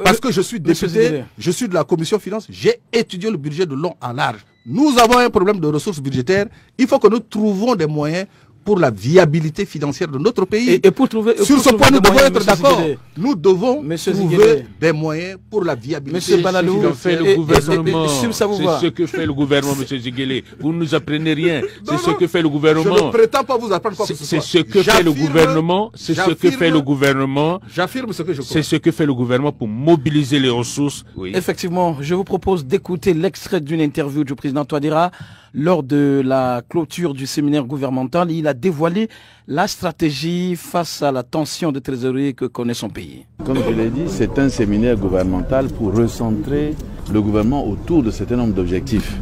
Parce que je suis député, je suis de la commission finances, j'ai étudié le budget de long en large. Nous avons un problème de ressources budgétaires. Il faut que nous trouvions des moyens pour la viabilité financière de notre pays. Et pour trouver, sur ce point, nous devons être d'accord. Nous devons trouver des moyens pour la viabilité. Monsieur Balalou, c'est ce que fait le gouvernement, monsieur Ziguélé. Vous ne nous apprenez rien. C'est ce que fait le gouvernement. Je ne prétends pas vous apprendre quoi que ce soit. C'est ce que fait le gouvernement. C'est ce que fait le gouvernement. J'affirme ce que je crois. C'est ce que fait le gouvernement pour mobiliser les ressources. Oui. Effectivement, je vous propose d'écouter l'extrait d'une interview du président Touadéra lors de la clôture du séminaire gouvernemental. Il a dévoilé la stratégie face à la tension de trésorerie que connaît son pays. Comme je l'ai dit, c'est un séminaire gouvernemental pour recentrer le gouvernement autour de certain nombre d'objectifs.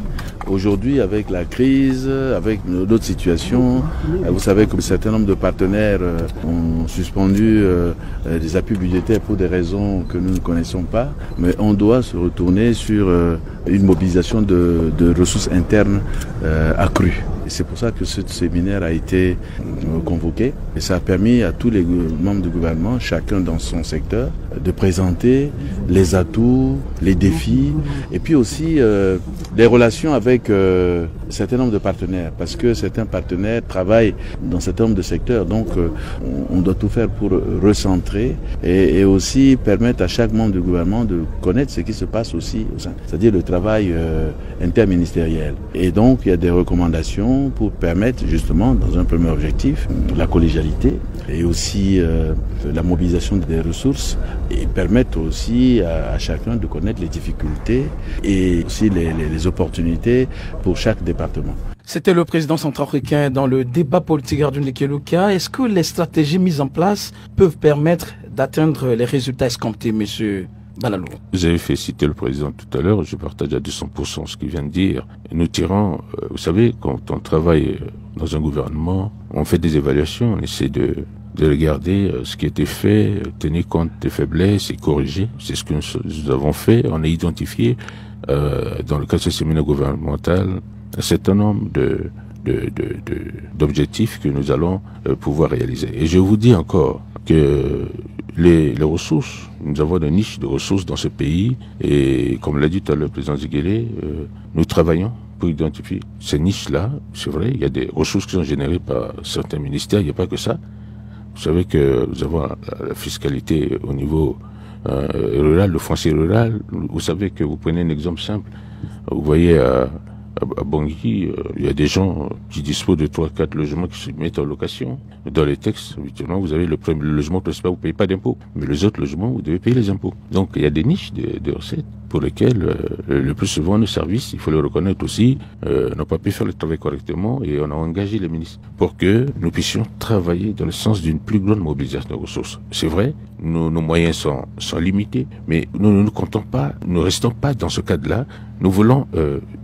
Aujourd'hui, avec la crise, avec d'autres situations, vous savez que un certain nombre de partenaires ont suspendu des appuis budgétaires pour des raisons que nous ne connaissons pas, mais on doit se retourner sur une mobilisation de ressources internes accrues. Et c'est pour ça que ce séminaire a été convoqué et ça a permis à tous les membres du gouvernement, chacun dans son secteur, de présenter les atouts, les défis et puis aussi les relations avec un certain nombre de partenaires, parce que certains partenaires travaillent dans un certain nombre de secteurs. Donc, on doit tout faire pour recentrer et aussi permettre à chaque membre du gouvernement de connaître ce qui se passe aussi au sein, c'est-à-dire le travail interministériel. Et donc, il y a des recommandations pour permettre justement, dans un premier objectif, la collégialité et aussi la mobilisation des ressources et permettre aussi à chacun de connaître les difficultés et aussi les opportunités pour chaque département. C'était le président centrafricain dans le débat politique Radioun Keluka. Est-ce que les stratégies mises en place peuvent permettre d'atteindre les résultats escomptés, monsieur Balalou? Vous avez fait citer le président tout à l'heure, je partage à 200% ce qu'il vient de dire. Nous tirons, vous savez, quand on travaille dans un gouvernement, on fait des évaluations, on essaie de regarder ce qui a été fait, tenir compte des faiblesses et corriger. C'est ce que nous avons fait. On a identifié, dans le cadre de ce séminaire gouvernemental, un certain nombre d'objectifs que nous allons pouvoir réaliser. Et je vous dis encore que les ressources, nous avons une niche de ressources dans ce pays et comme l'a dit tout à l'heure le président Ziguélé, nous travaillons pour identifier ces niches-là. C'est vrai, il y a des ressources qui sont générées par certains ministères, il n'y a pas que ça. Vous savez que nous avons la fiscalité au niveau rural, le foncier rural. Vous savez que vous prenez un exemple simple. Vous voyez à Bangui, il y a des gens qui disposent de 3-4 logements qui se mettent en location. Dans les textes, habituellement, vous avez le premier logement principal, vous ne payez pas d'impôts. Mais les autres logements, vous devez payer les impôts. Donc il y a des niches de recettes pour lesquelles, le plus souvent, nos services, il faut le reconnaître aussi, n'ont pas pu faire le travail correctement et on a engagé les ministres pour que nous puissions travailler dans le sens d'une plus grande mobilisation de ressources. C'est vrai, nos moyens sont limités, mais nous ne comptons pas, nous ne restons pas dans ce cadre-là. Nous voulons,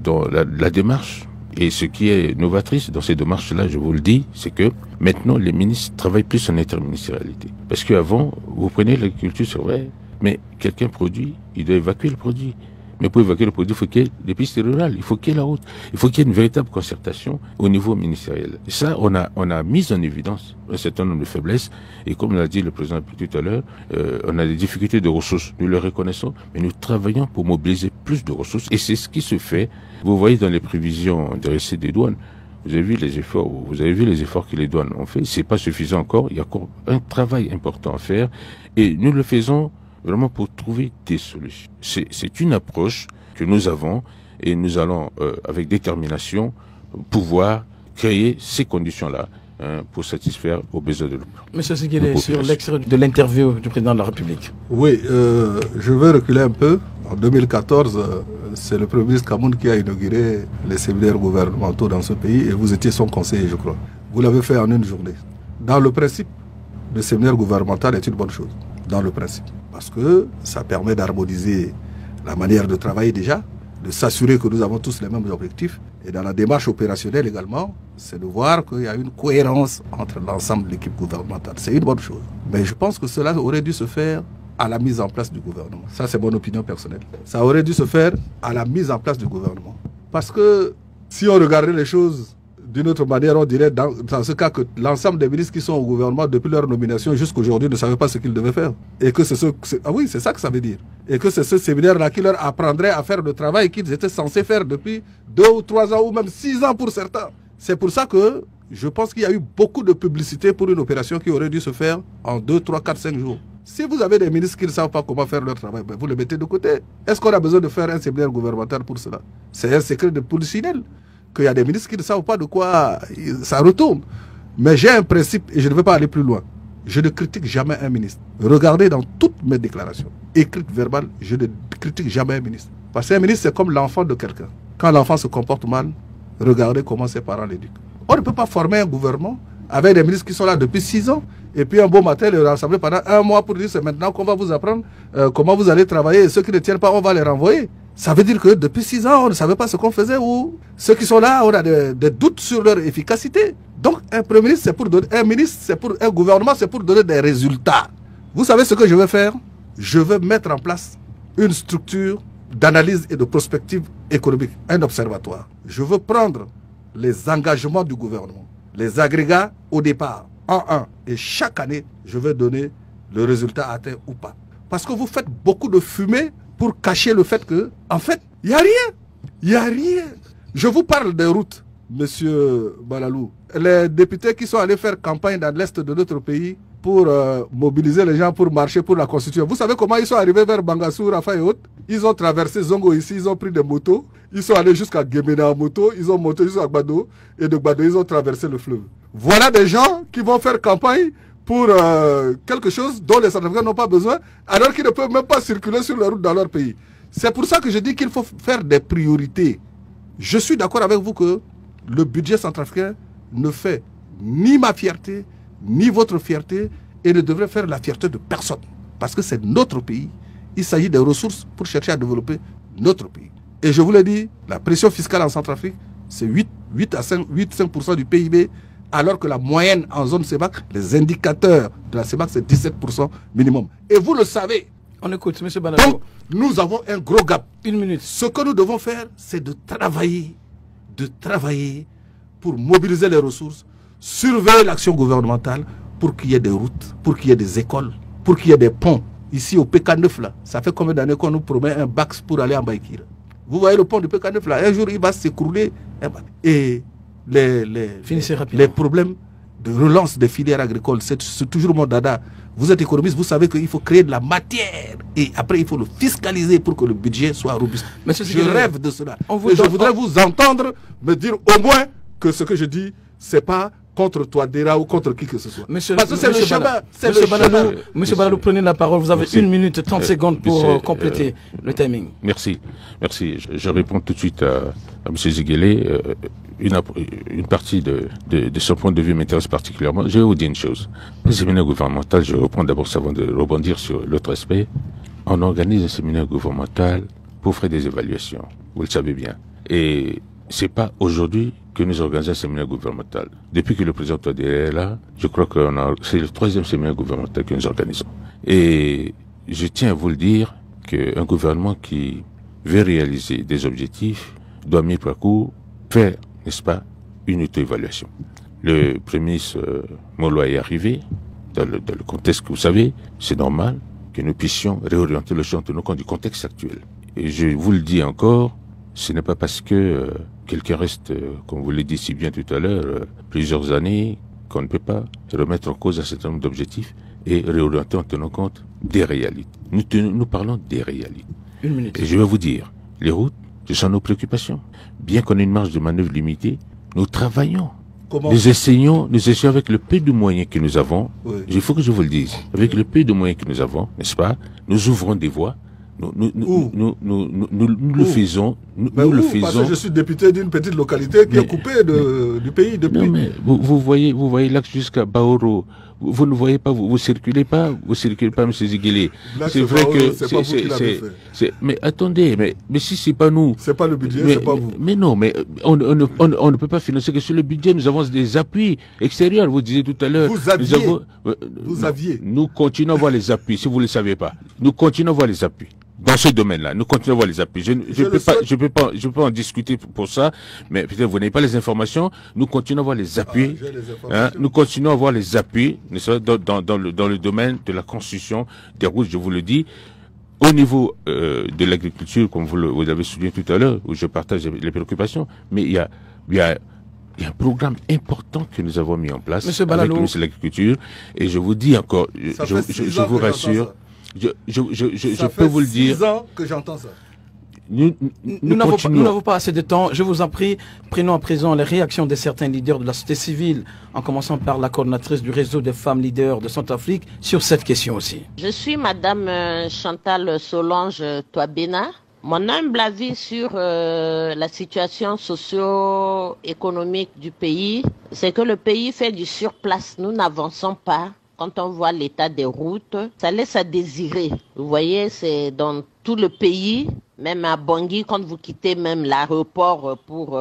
dans la démarche, et ce qui est novatrice dans ces démarches-là, je vous le dis, c'est que maintenant les ministres travaillent plus en interministérialité. Parce qu'avant, vous prenez l'agriculture, c'est vrai, mais quelqu'un produit, il doit évacuer le produit. Mais pour évacuer le produit, il faut qu'il y ait des pistes rurales, il faut qu'il y ait la route, il faut qu'il y ait une véritable concertation au niveau ministériel. Et ça, on a mis en évidence un certain nombre de faiblesses. Et comme l'a dit le président tout à l'heure, on a des difficultés de ressources. Nous le reconnaissons, mais nous travaillons pour mobiliser plus de ressources. Et c'est ce qui se fait. Vous voyez dans les prévisions de recettes des douanes, vous avez vu les efforts que les douanes ont fait. C'est pas suffisant encore. Il y a encore un travail important à faire. Et nous le faisons vraiment pour trouver des solutions. C'est une approche que nous avons et nous allons, avec détermination, pouvoir créer ces conditions-là pour satisfaire aux besoins de l'Europe. Monsieur Ziguélé, sur l'extrait de l'interview du président de la République. Oui, je vais reculer un peu. En 2014, c'est le Premier ministre Kamoun qui a inauguré les séminaires gouvernementaux dans ce pays et vous étiez son conseiller, je crois. Vous l'avez fait en une journée. Dans le principe, le séminaire gouvernemental est une bonne chose. Dans le principe. Parce que ça permet d'harmoniser la manière de travailler déjà, de s'assurer que nous avons tous les mêmes objectifs. Et dans la démarche opérationnelle également, c'est de voir qu'il y a une cohérence entre l'ensemble de l'équipe gouvernementale. C'est une bonne chose. Mais je pense que cela aurait dû se faire à la mise en place du gouvernement. Ça, c'est mon opinion personnelle. Ça aurait dû se faire à la mise en place du gouvernement. Parce que si on regardait les choses d'une autre manière, on dirait dans ce cas que l'ensemble des ministres qui sont au gouvernement depuis leur nomination jusqu'à aujourd'hui ne savaient pas ce qu'ils devaient faire. Et que c'est ça que ça veut dire. Et que c'est ce séminaire-là qui leur apprendrait à faire le travail qu'ils étaient censés faire depuis 2 ou 3 ans ou même 6 ans pour certains. C'est pour ça que je pense qu'il y a eu beaucoup de publicité pour une opération qui aurait dû se faire en 2, 3, 4, 5 jours. Si vous avez des ministres qui ne savent pas comment faire leur travail, ben vous les mettez de côté. Est-ce qu'on a besoin de faire un séminaire gouvernemental pour cela? C'est un secret de polichinelle. Qu'il y a des ministres qui ne savent pas de quoi ça retourne. Mais j'ai un principe et je ne vais pas aller plus loin. Je ne critique jamais un ministre. Regardez dans toutes mes déclarations, écrites, verbales, je ne critique jamais un ministre. Parce qu'un ministre, c'est comme l'enfant de quelqu'un. Quand l'enfant se comporte mal, regardez comment ses parents l'éduquent. On ne peut pas former un gouvernement avec des ministres qui sont là depuis 6 ans et puis un beau matin les rassembler pendant 1 mois pour dire c'est maintenant qu'on va vous apprendre comment vous allez travailler et ceux qui ne tiennent pas, on va les renvoyer. Ça veut dire que depuis 6 ans, on ne savait pas ce qu'on faisait ou ceux qui sont là, on a des doutes sur leur efficacité. Donc un Premier ministre, c'est pour donner, un ministre, c'est pour un gouvernement, c'est pour donner des résultats. Vous savez ce que je vais faire? Je vais mettre en place une structure d'analyse et de prospective économique, un observatoire. Je veux prendre les engagements du gouvernement, les agrégats au départ, en un. Et chaque année, je vais donner le résultat atteint ou pas. Parce que vous faites beaucoup de fumée pour cacher le fait que, en fait, il n'y a rien. Il n'y a rien. Je vous parle des routes, monsieur Balalou. Les députés qui sont allés faire campagne dans l'est de notre pays pour mobiliser les gens pour marcher pour la Constitution. Vous savez comment ils sont arrivés vers Bangassou, Rafa et autres? Ils ont traversé Zongo ici, ils ont pris des motos, ils sont allés jusqu'à Guéména en moto, ils ont monté jusqu'à Gbado, et de Gbado, ils ont traversé le fleuve. Voilà des gens qui vont faire campagne pour quelque chose dont les Centrafricains n'ont pas besoin, alors qu'ils ne peuvent même pas circuler sur la route dans leur pays. C'est pour ça que je dis qu'il faut faire des priorités. Je suis d'accord avec vous que le budget centrafricain ne fait ni ma fierté, ni votre fierté, et ne devrait faire la fierté de personne. Parce que c'est notre pays. Il s'agit des ressources pour chercher à développer notre pays. Et je vous l'ai dit, la pression fiscale en Centrafrique, c'est 8,5% du PIB, alors que la moyenne en zone CEMAC, les indicateurs de la CEMAC, c'est 17% minimum. Et vous le savez. On écoute, M. Balalou. Donc, nous avons un gros gap. Une minute. Ce que nous devons faire, c'est de travailler pour mobiliser les ressources, surveiller l'action gouvernementale pour qu'il y ait des routes, pour qu'il y ait des écoles, pour qu'il y ait des ponts. Ici, au PK9, là, ça fait combien d'années qu'on nous promet un bac pour aller en Baïkira? Vous voyez le pont du PK9, là, un jour, il va s'écrouler. Et les problèmes de relance des filières agricoles, c'est toujours mon dada. Vous êtes économiste, vous savez qu'il faut créer de la matière et après il faut le fiscaliser pour que le budget soit robuste. Je rêve de cela. Et je voudrais vous entendre me dire au moins que ce que je dis, c'est pas contre Touadéra ou contre qui que ce soit. Parce que c'est le chemin. Monsieur Balalou, prenez la parole. Vous avez 1 minute 30 secondes pour compléter le timing. Merci. Je réponds tout de suite à M. Ziguélé. Une partie de son point de vue m'intéresse particulièrement. Je vais vous dire une chose. Les séminaires gouvernementaux, je reprends d'abord avant de rebondir sur l'autre aspect. On organise un séminaire gouvernemental pour faire des évaluations. Vous le savez bien. Et c'est pas aujourd'hui que nous organisons un séminaire gouvernemental. Depuis que le président Touadéra est là, je crois que c'est le 3e séminaire gouvernemental que nous organisons. Et je tiens à vous le dire qu'un gouvernement qui veut réaliser des objectifs doit mis par coup faire, n'est-ce pas, une auto-évaluation. Le Premier ministre Molo est arrivé dans le contexte que vous savez, c'est normal que nous puissions réorienter le champ de nos comptes du contexte actuel. Et je vous le dis encore, ce n'est pas parce que quelqu'un reste, comme vous l'avez dit si bien tout à l'heure, plusieurs années, qu'on ne peut pas remettre en cause un certain nombre d'objectifs et réorienter en tenant compte des réalités. Nous parlons des réalités. 1 minute. Et je vais vous dire, les routes, ce sont nos préoccupations. Bien qu'on ait une marge de manœuvre limitée, nous travaillons. Comment? Nous essayons avec le peu de moyens que nous avons. Oui. Il faut que je vous le dise. Avec le peu de moyens que nous avons, n'est-ce pas, nous ouvrons des voies. Nous le faisons. Parce que je suis député d'une petite localité qui est coupée du pays depuis. Non, mais vous voyez l'axe jusqu'à Baoro. Vous ne voyez pas, vous circulez pas, M. Ziguélé. C'est vrai que c'est pas vous qui l'avez fait. Mais attendez, mais si c'est pas nous. C'est pas le budget, c'est pas vous. Mais non, mais on ne peut pas financer que sur le budget. Nous avons des appuis extérieurs. Vous disiez tout à l'heure. Vous aviez. Nous continuons à voir les appuis, si vous ne le savez pas. Nous continuons à voir les appuis. Dans ce domaine-là, nous continuons à voir les appuis. Je peux pas en discuter pour ça, mais peut-être vous n'avez pas les informations. Nous continuons à voir les appuis. Nous continuons à voir les appuis dans le domaine de la construction des routes, je vous le dis. Au niveau de l'agriculture, comme vous avez souligné tout à l'heure, où je partage les préoccupations, mais il y a un programme important que nous avons mis en place avec le ministre de l'Agriculture. Et je vous dis encore, je vous rassure, je peux vous le dire. Ça fait 6 ans que j'entends ça. Nous n'avons pas assez de temps. Je vous en prie, prenons à présent les réactions de certains leaders de la société civile, en commençant par la coordinatrice du réseau des femmes leaders de Centrafrique, sur cette question aussi. Je suis Madame Chantal Solange Touabena. Mon humble avis sur la situation socio-économique du pays, c'est que le pays fait du surplace. Nous n'avançons pas. Quand on voit l'état des routes, ça laisse à désirer. Vous voyez, c'est dans tout le pays, même à Bangui, quand vous quittez même l'aéroport pour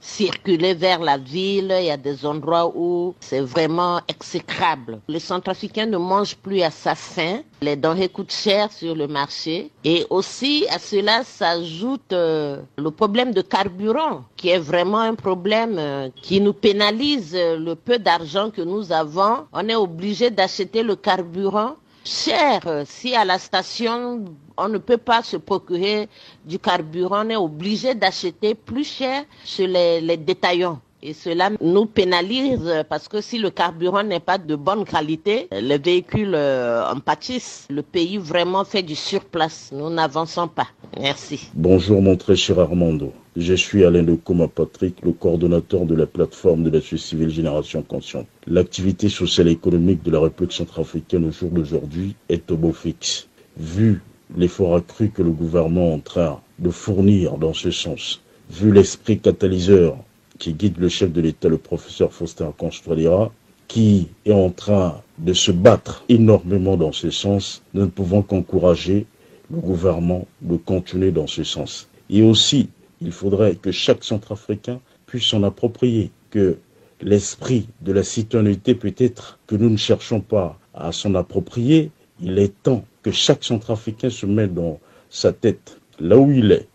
circuler vers la ville, il y a des endroits où c'est vraiment exécrable. Les Centrafricains ne mangent plus à sa faim. Les denrées coûtent cher sur le marché. Et aussi, à cela s'ajoute le problème de carburant, qui est vraiment un problème qui nous pénalise le peu d'argent que nous avons. On est obligé d'acheter le carburant cher. Si à la station, on ne peut pas se procurer du carburant, on est obligé d'acheter plus cher chez les détaillants. Et cela nous pénalise parce que si le carburant n'est pas de bonne qualité, les véhicules en pâtissent. Le pays vraiment fait du surplace. Nous n'avançons pas. Merci. Bonjour mon très cher Armando. Je suis Alain de Coma Patrick, le coordonnateur de la plateforme de la société civile Génération Consciente. L'activité sociale et économique de la République centrafricaine au jour d'aujourd'hui est au beau fixe. Vu l'effort accru que le gouvernement est en train de fournir dans ce sens, vu l'esprit catalyseur qui guide le chef de l'État, le professeur Faustin Archange Touadéra, qui est en train de se battre énormément dans ce sens, nous ne pouvons qu'encourager le gouvernement de continuer dans ce sens. Et aussi, il faudrait que chaque Centrafricain puisse s'en approprier, que l'esprit de la citoyenneté peut-être que nous ne cherchons pas à s'en approprier, il est temps que chaque Centrafricain se mette dans sa tête, là où il est,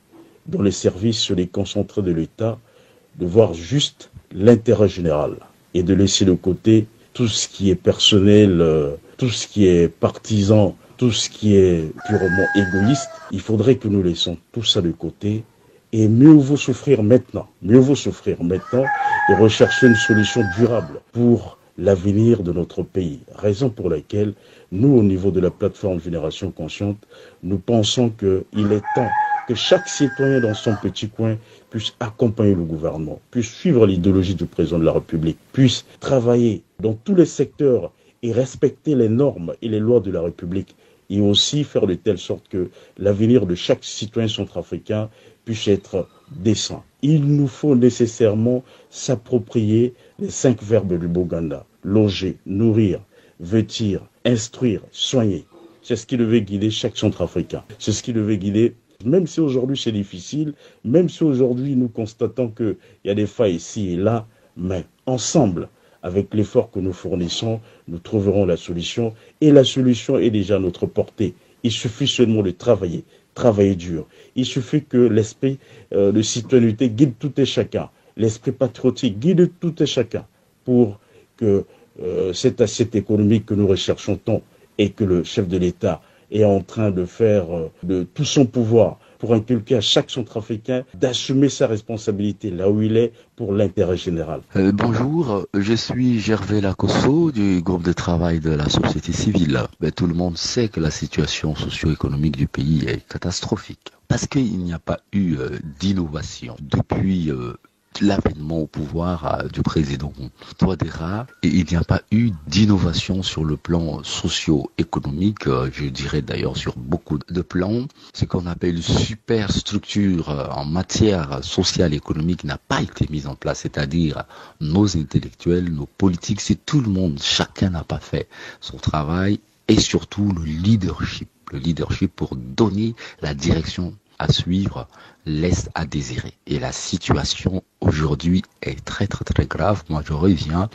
dans les services déconcentrés de l'État, de voir juste l'intérêt général et de laisser de côté tout ce qui est personnel, tout ce qui est partisan, tout ce qui est purement égoïste. Il faudrait que nous laissions tout ça de côté et mieux vaut souffrir maintenant et rechercher une solution durable pour l'avenir de notre pays. Raison pour laquelle nous, au niveau de la plateforme Génération Consciente, nous pensons qu'il est temps que chaque citoyen dans son petit coin puisse accompagner le gouvernement, puisse suivre l'idéologie du président de la République, puisse travailler dans tous les secteurs et respecter les normes et les lois de la République, et aussi faire de telle sorte que l'avenir de chaque citoyen centrafricain puisse être décent. Il nous faut nécessairement s'approprier les 5 verbes du Boganda: loger, nourrir, vêtir, instruire, soigner. C'est ce qui devait guider chaque Centrafricain. C'est ce qui devait guider. Même si aujourd'hui c'est difficile, même si aujourd'hui nous constatons qu'il y a des failles ici et là, mais ensemble, avec l'effort que nous fournissons, nous trouverons la solution. Et la solution est déjà à notre portée. Il suffit seulement de travailler dur. Il suffit que l'esprit de citoyenneté guide tout et chacun. L'esprit patriotique guide tout et chacun pour que cette assiette économique que nous recherchons tant et que le chef de l'État est en train de faire de tout son pouvoir pour inculquer à chaque Centrafricain d'assumer sa responsabilité là où il est pour l'intérêt général. Bonjour, je suis Gervais Lacosso du groupe de travail de la société civile. Tout le monde sait que la situation socio-économique du pays est catastrophique parce qu'il n'y a pas eu d'innovation depuis l'avènement au pouvoir du président Touadéra, et il n'y a pas eu d'innovation sur le plan socio-économique, je dirais d'ailleurs sur beaucoup de plans. Ce qu'on appelle une superstructure en matière sociale et économique n'a pas été mise en place, c'est-à-dire nos intellectuels, nos politiques, c'est tout le monde, chacun n'a pas fait son travail, et surtout le leadership pour donner la direction à suivre laisse à désirer. Et la situation aujourd'hui est très très très grave. Moi je reviens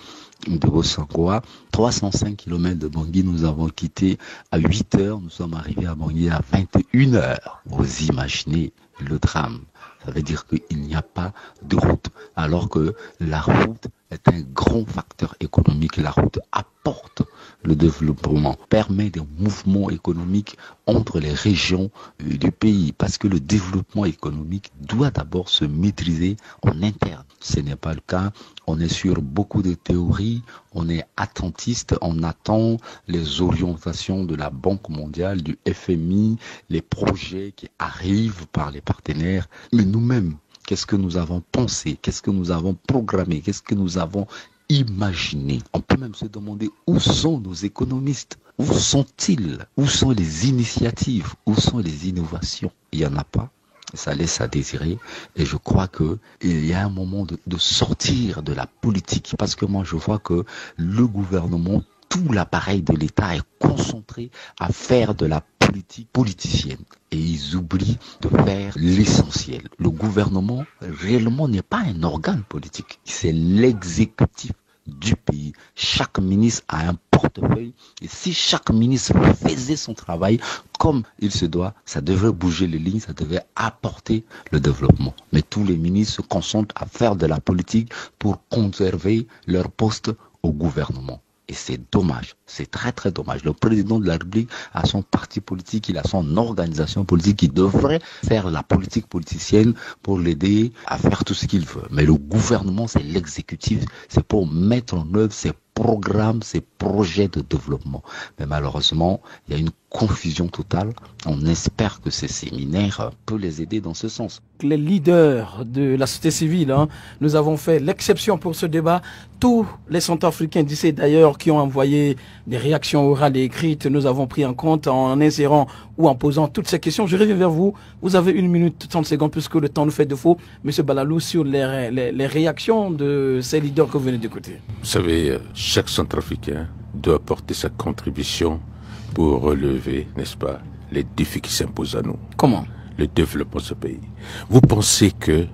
de Bossangoa, 305 km de Bangui, nous avons quitté à 8 heures, nous sommes arrivés à Bangui à 21 heures. Vous imaginez le drame. Ça veut dire qu'il n'y a pas de route, alors que la route est un grand facteur économique. La route apporte le développement, permet des mouvements économiques entre les régions du pays, parce que le développement économique doit d'abord se maîtriser en interne. Ce n'est pas le cas. On est sur beaucoup de théories, on est attentiste, on attend les orientations de la Banque mondiale, du FMI, les projets qui arrivent par les partenaires. Mais nous-mêmes, qu'est-ce que nous avons pensé, qu'est-ce que nous avons programmé, qu'est-ce que nous avons imaginé? On peut même se demander où sont nos économistes, où sont-ils, où sont les initiatives, où sont les innovations? Il n'y en a pas. Ça laisse à désirer, et je crois qu'il y a un moment de sortir de la politique, parce que moi je vois que le gouvernement, tout l'appareil de l'État est concentré à faire de la politique politicienne, et ils oublient de faire l'essentiel. Le gouvernement réellement n'est pas un organe politique, c'est l'exécutif du pays. Chaque ministre a un portefeuille, et si chaque ministre faisait son travail comme il se doit, ça devrait bouger les lignes, ça devait apporter le développement. Mais tous les ministres se concentrent à faire de la politique pour conserver leur poste au gouvernement. Et c'est dommage, c'est très très dommage. Le président de la République a son parti politique, il a son organisation politique qui devrait faire la politique politicienne pour l'aider à faire tout ce qu'il veut. Mais le gouvernement, c'est l'exécutif, c'est pour mettre en œuvre ses programmes, ses projets de développement. Mais malheureusement, il y a une confusion totale. On espère que ces séminaires peuvent les aider dans ce sens. Les leaders de la société civile, nous avons fait l'exception pour ce débat. Tous les Centrafricains d'ici d'ailleurs qui ont envoyé des réactions orales et écrites, nous avons pris en compte en insérant ou en posant toutes ces questions. Je reviens vers vous. Vous avez 1 minute 30 secondes puisque le temps nous fait défaut. Monsieur Balalou, sur les réactions de ces leaders que vous venez d'écouter. Vous savez, chaque Centrafricain doit apporter sa contribution pour relever, n'est-ce pas, les défis qui s'imposent à nous. Comment? Le développement de ce pays. Vous pensez que,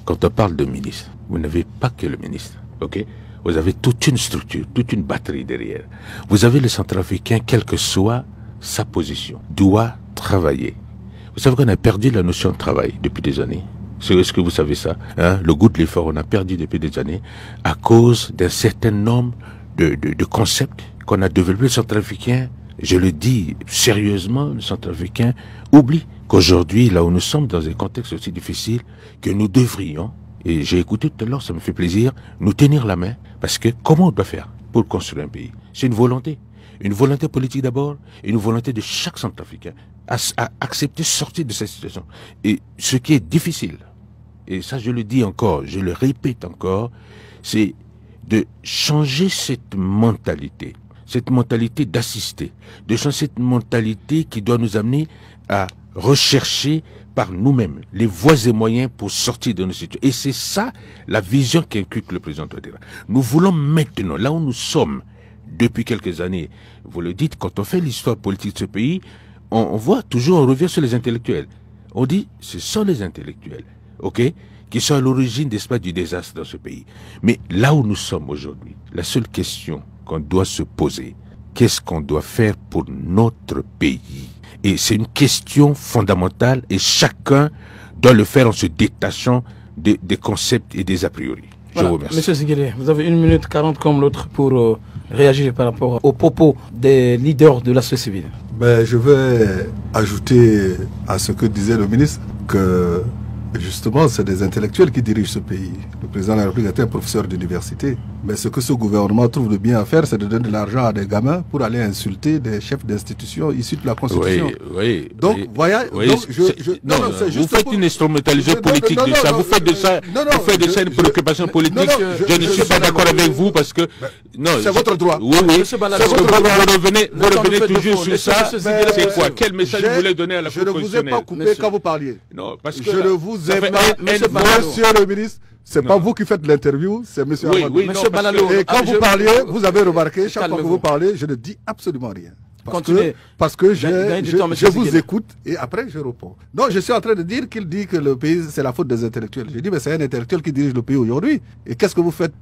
quand on parle de ministre, vous n'avez pas que le ministre, ok? Vous avez toute une structure, toute une batterie derrière. Vous avez le Centrafricain, quelle que soit sa position, doit travailler. Vous savez qu'on a perdu la notion de travail depuis des années. Est-ce que vous savez ça, hein? Le goût de l'effort, on a perdu depuis des années à cause d'un certain nombre de concepts qu'on a développés. Le Centrafricain, je le dis sérieusement, le Centrafricain oublie qu'aujourd'hui, là où nous sommes dans un contexte aussi difficile, que nous devrions, et j'ai écouté tout à l'heure, ça me fait plaisir, nous tenir la main, parce que comment on doit faire pour construire un pays? C'est une volonté politique d'abord, et une volonté de chaque Centrafricain à accepter de sortir de cette situation. Et ce qui est difficile, et ça je le dis encore, je le répète encore, c'est de changer cette mentalité d'assister, de changer cette mentalité qui doit nous amener à rechercher par nous-mêmes les voies et moyens pour sortir de nos situations. Et c'est ça la vision qu'inculque le président Touadéra. Nous voulons maintenant, là où nous sommes depuis quelques années, vous le dites, quand on fait l'histoire politique de ce pays, on voit toujours, on revient sur les intellectuels. On dit, ce sont les intellectuels, ok, qui sont à l'origine, n'est-ce pas, du désastre dans ce pays. Mais là où nous sommes aujourd'hui, la seule question qu'on doit se poser, qu'est-ce qu'on doit faire pour notre pays? Et c'est une question fondamentale et chacun doit le faire en se détachant des concepts et des a priori. Je vous remercie. Monsieur Ziguélé, vous avez 1 minute 40 comme l'autre pour réagir par rapport aux propos des leaders de la société civile. Ben, je vais ajouter à ce que disait le ministre que justement c'est des intellectuels qui dirigent ce pays. Le président de la République était un professeur d'université. Mais ce que ce gouvernement trouve de bien à faire, c'est de donner de l'argent à des gamins pour aller insulter des chefs d'institutions issus de la Constitution. Oui, donc, voyez, donc, vous faites une instrumentalisation politique de ça. Vous faites de ça, une préoccupation politique. Je ne suis pas d'accord avec vous parce que... C'est votre droit. Oui, parce que vous revenez toujours sur ça. C'est quoi? Quel message vous voulez donner à la Cour constitutionnelle? Je ne vous ai pas coupé quand vous parliez. Non, parce que... Je ne vous ai pas... Monsieur le ministre, c'est pas vous qui faites l'interview, c'est monsieur Amadou. Oui, monsieur Balalou. Et quand vous parliez, vous avez remarqué, chaque fois que vous parlez, je ne dis absolument rien. Parce que je vous écoute et après je réponds. Non, je suis en train de dire qu'il dit que le pays, c'est la faute des intellectuels. Je dis, mais c'est un intellectuel qui dirige le pays aujourd'hui. Et qu'est-ce que vous faites?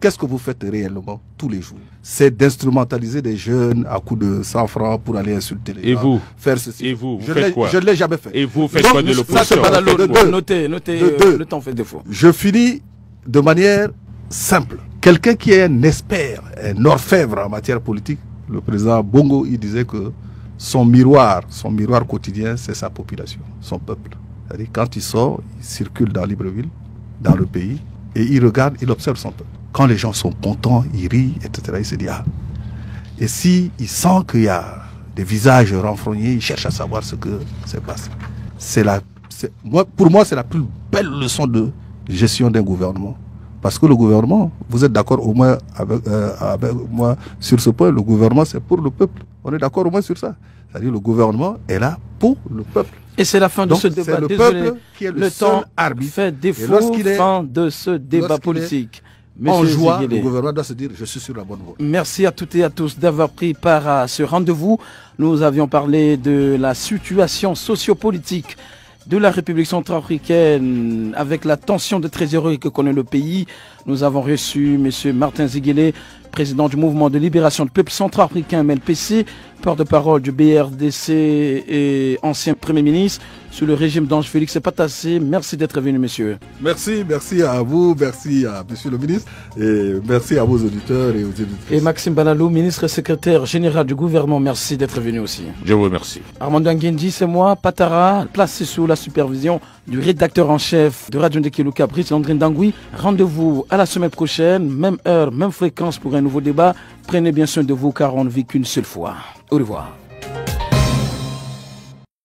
Qu'est-ce que vous faites réellement tous les jours? C'est d'instrumentaliser des jeunes à coups de 100 francs pour aller insulter les gens. Et vous? Faire ceci. Et vous faites quoi? Je ne l'ai jamais fait. Et vous faites quoi de l'opposition? Notez, le temps fait défaut. Je finis de manière simple. Quelqu'un qui est un expert, un orfèvre en matière politique, le président Bongo, il disait que son miroir quotidien, c'est sa population, son peuple. C'est-à-dire quand il sort, il circule dans Libreville, dans le pays, et il regarde, il observe son peuple. Quand les gens sont contents, ils rient, etc., il se dit, ah. Et s'il sent qu'il y a des visages renfrognés, il cherche à savoir ce que se passe. Pour moi, c'est la plus belle leçon de gestion d'un gouvernement. Parce que le gouvernement, vous êtes d'accord au moins avec moi sur ce point, le gouvernement c'est pour le peuple. On est d'accord au moins sur ça. C'est-à-dire le gouvernement est là pour le peuple. Et c'est la fin de ce débat. Le peuple qui est le temps arbitre. Fait défaut, fin de ce débat politique. En joie, le gouvernement doit se dire je suis sur la bonne voie. Merci à toutes et à tous d'avoir pris part à ce rendez-vous. Nous avions parlé de la situation sociopolitique de la République centrafricaine avec la tension de trésorerie que connaît le pays. Nous avons reçu M. Martin Ziguélé, président du mouvement de libération du peuple centrafricain MLPC, porte-parole du BRDC et ancien Premier ministre sous le régime d'Ange Félix Patassé. Merci d'être venu, monsieur. Merci à vous, merci à monsieur le ministre et merci à vos auditeurs et aux éditeurs. Et Maxime Banalou, ministre et secrétaire général du gouvernement, merci d'être venu aussi. Je vous remercie. Armando Nguendi, c'est moi, Patara, placé sous la supervision du rédacteur en chef de Radio Ndekeluka, Brice Landrin Dangui. Rendez-vous à la semaine prochaine, même heure, même fréquence pour un nouveau débat. Prenez bien soin de vous car on ne vit qu'une seule fois. Au revoir.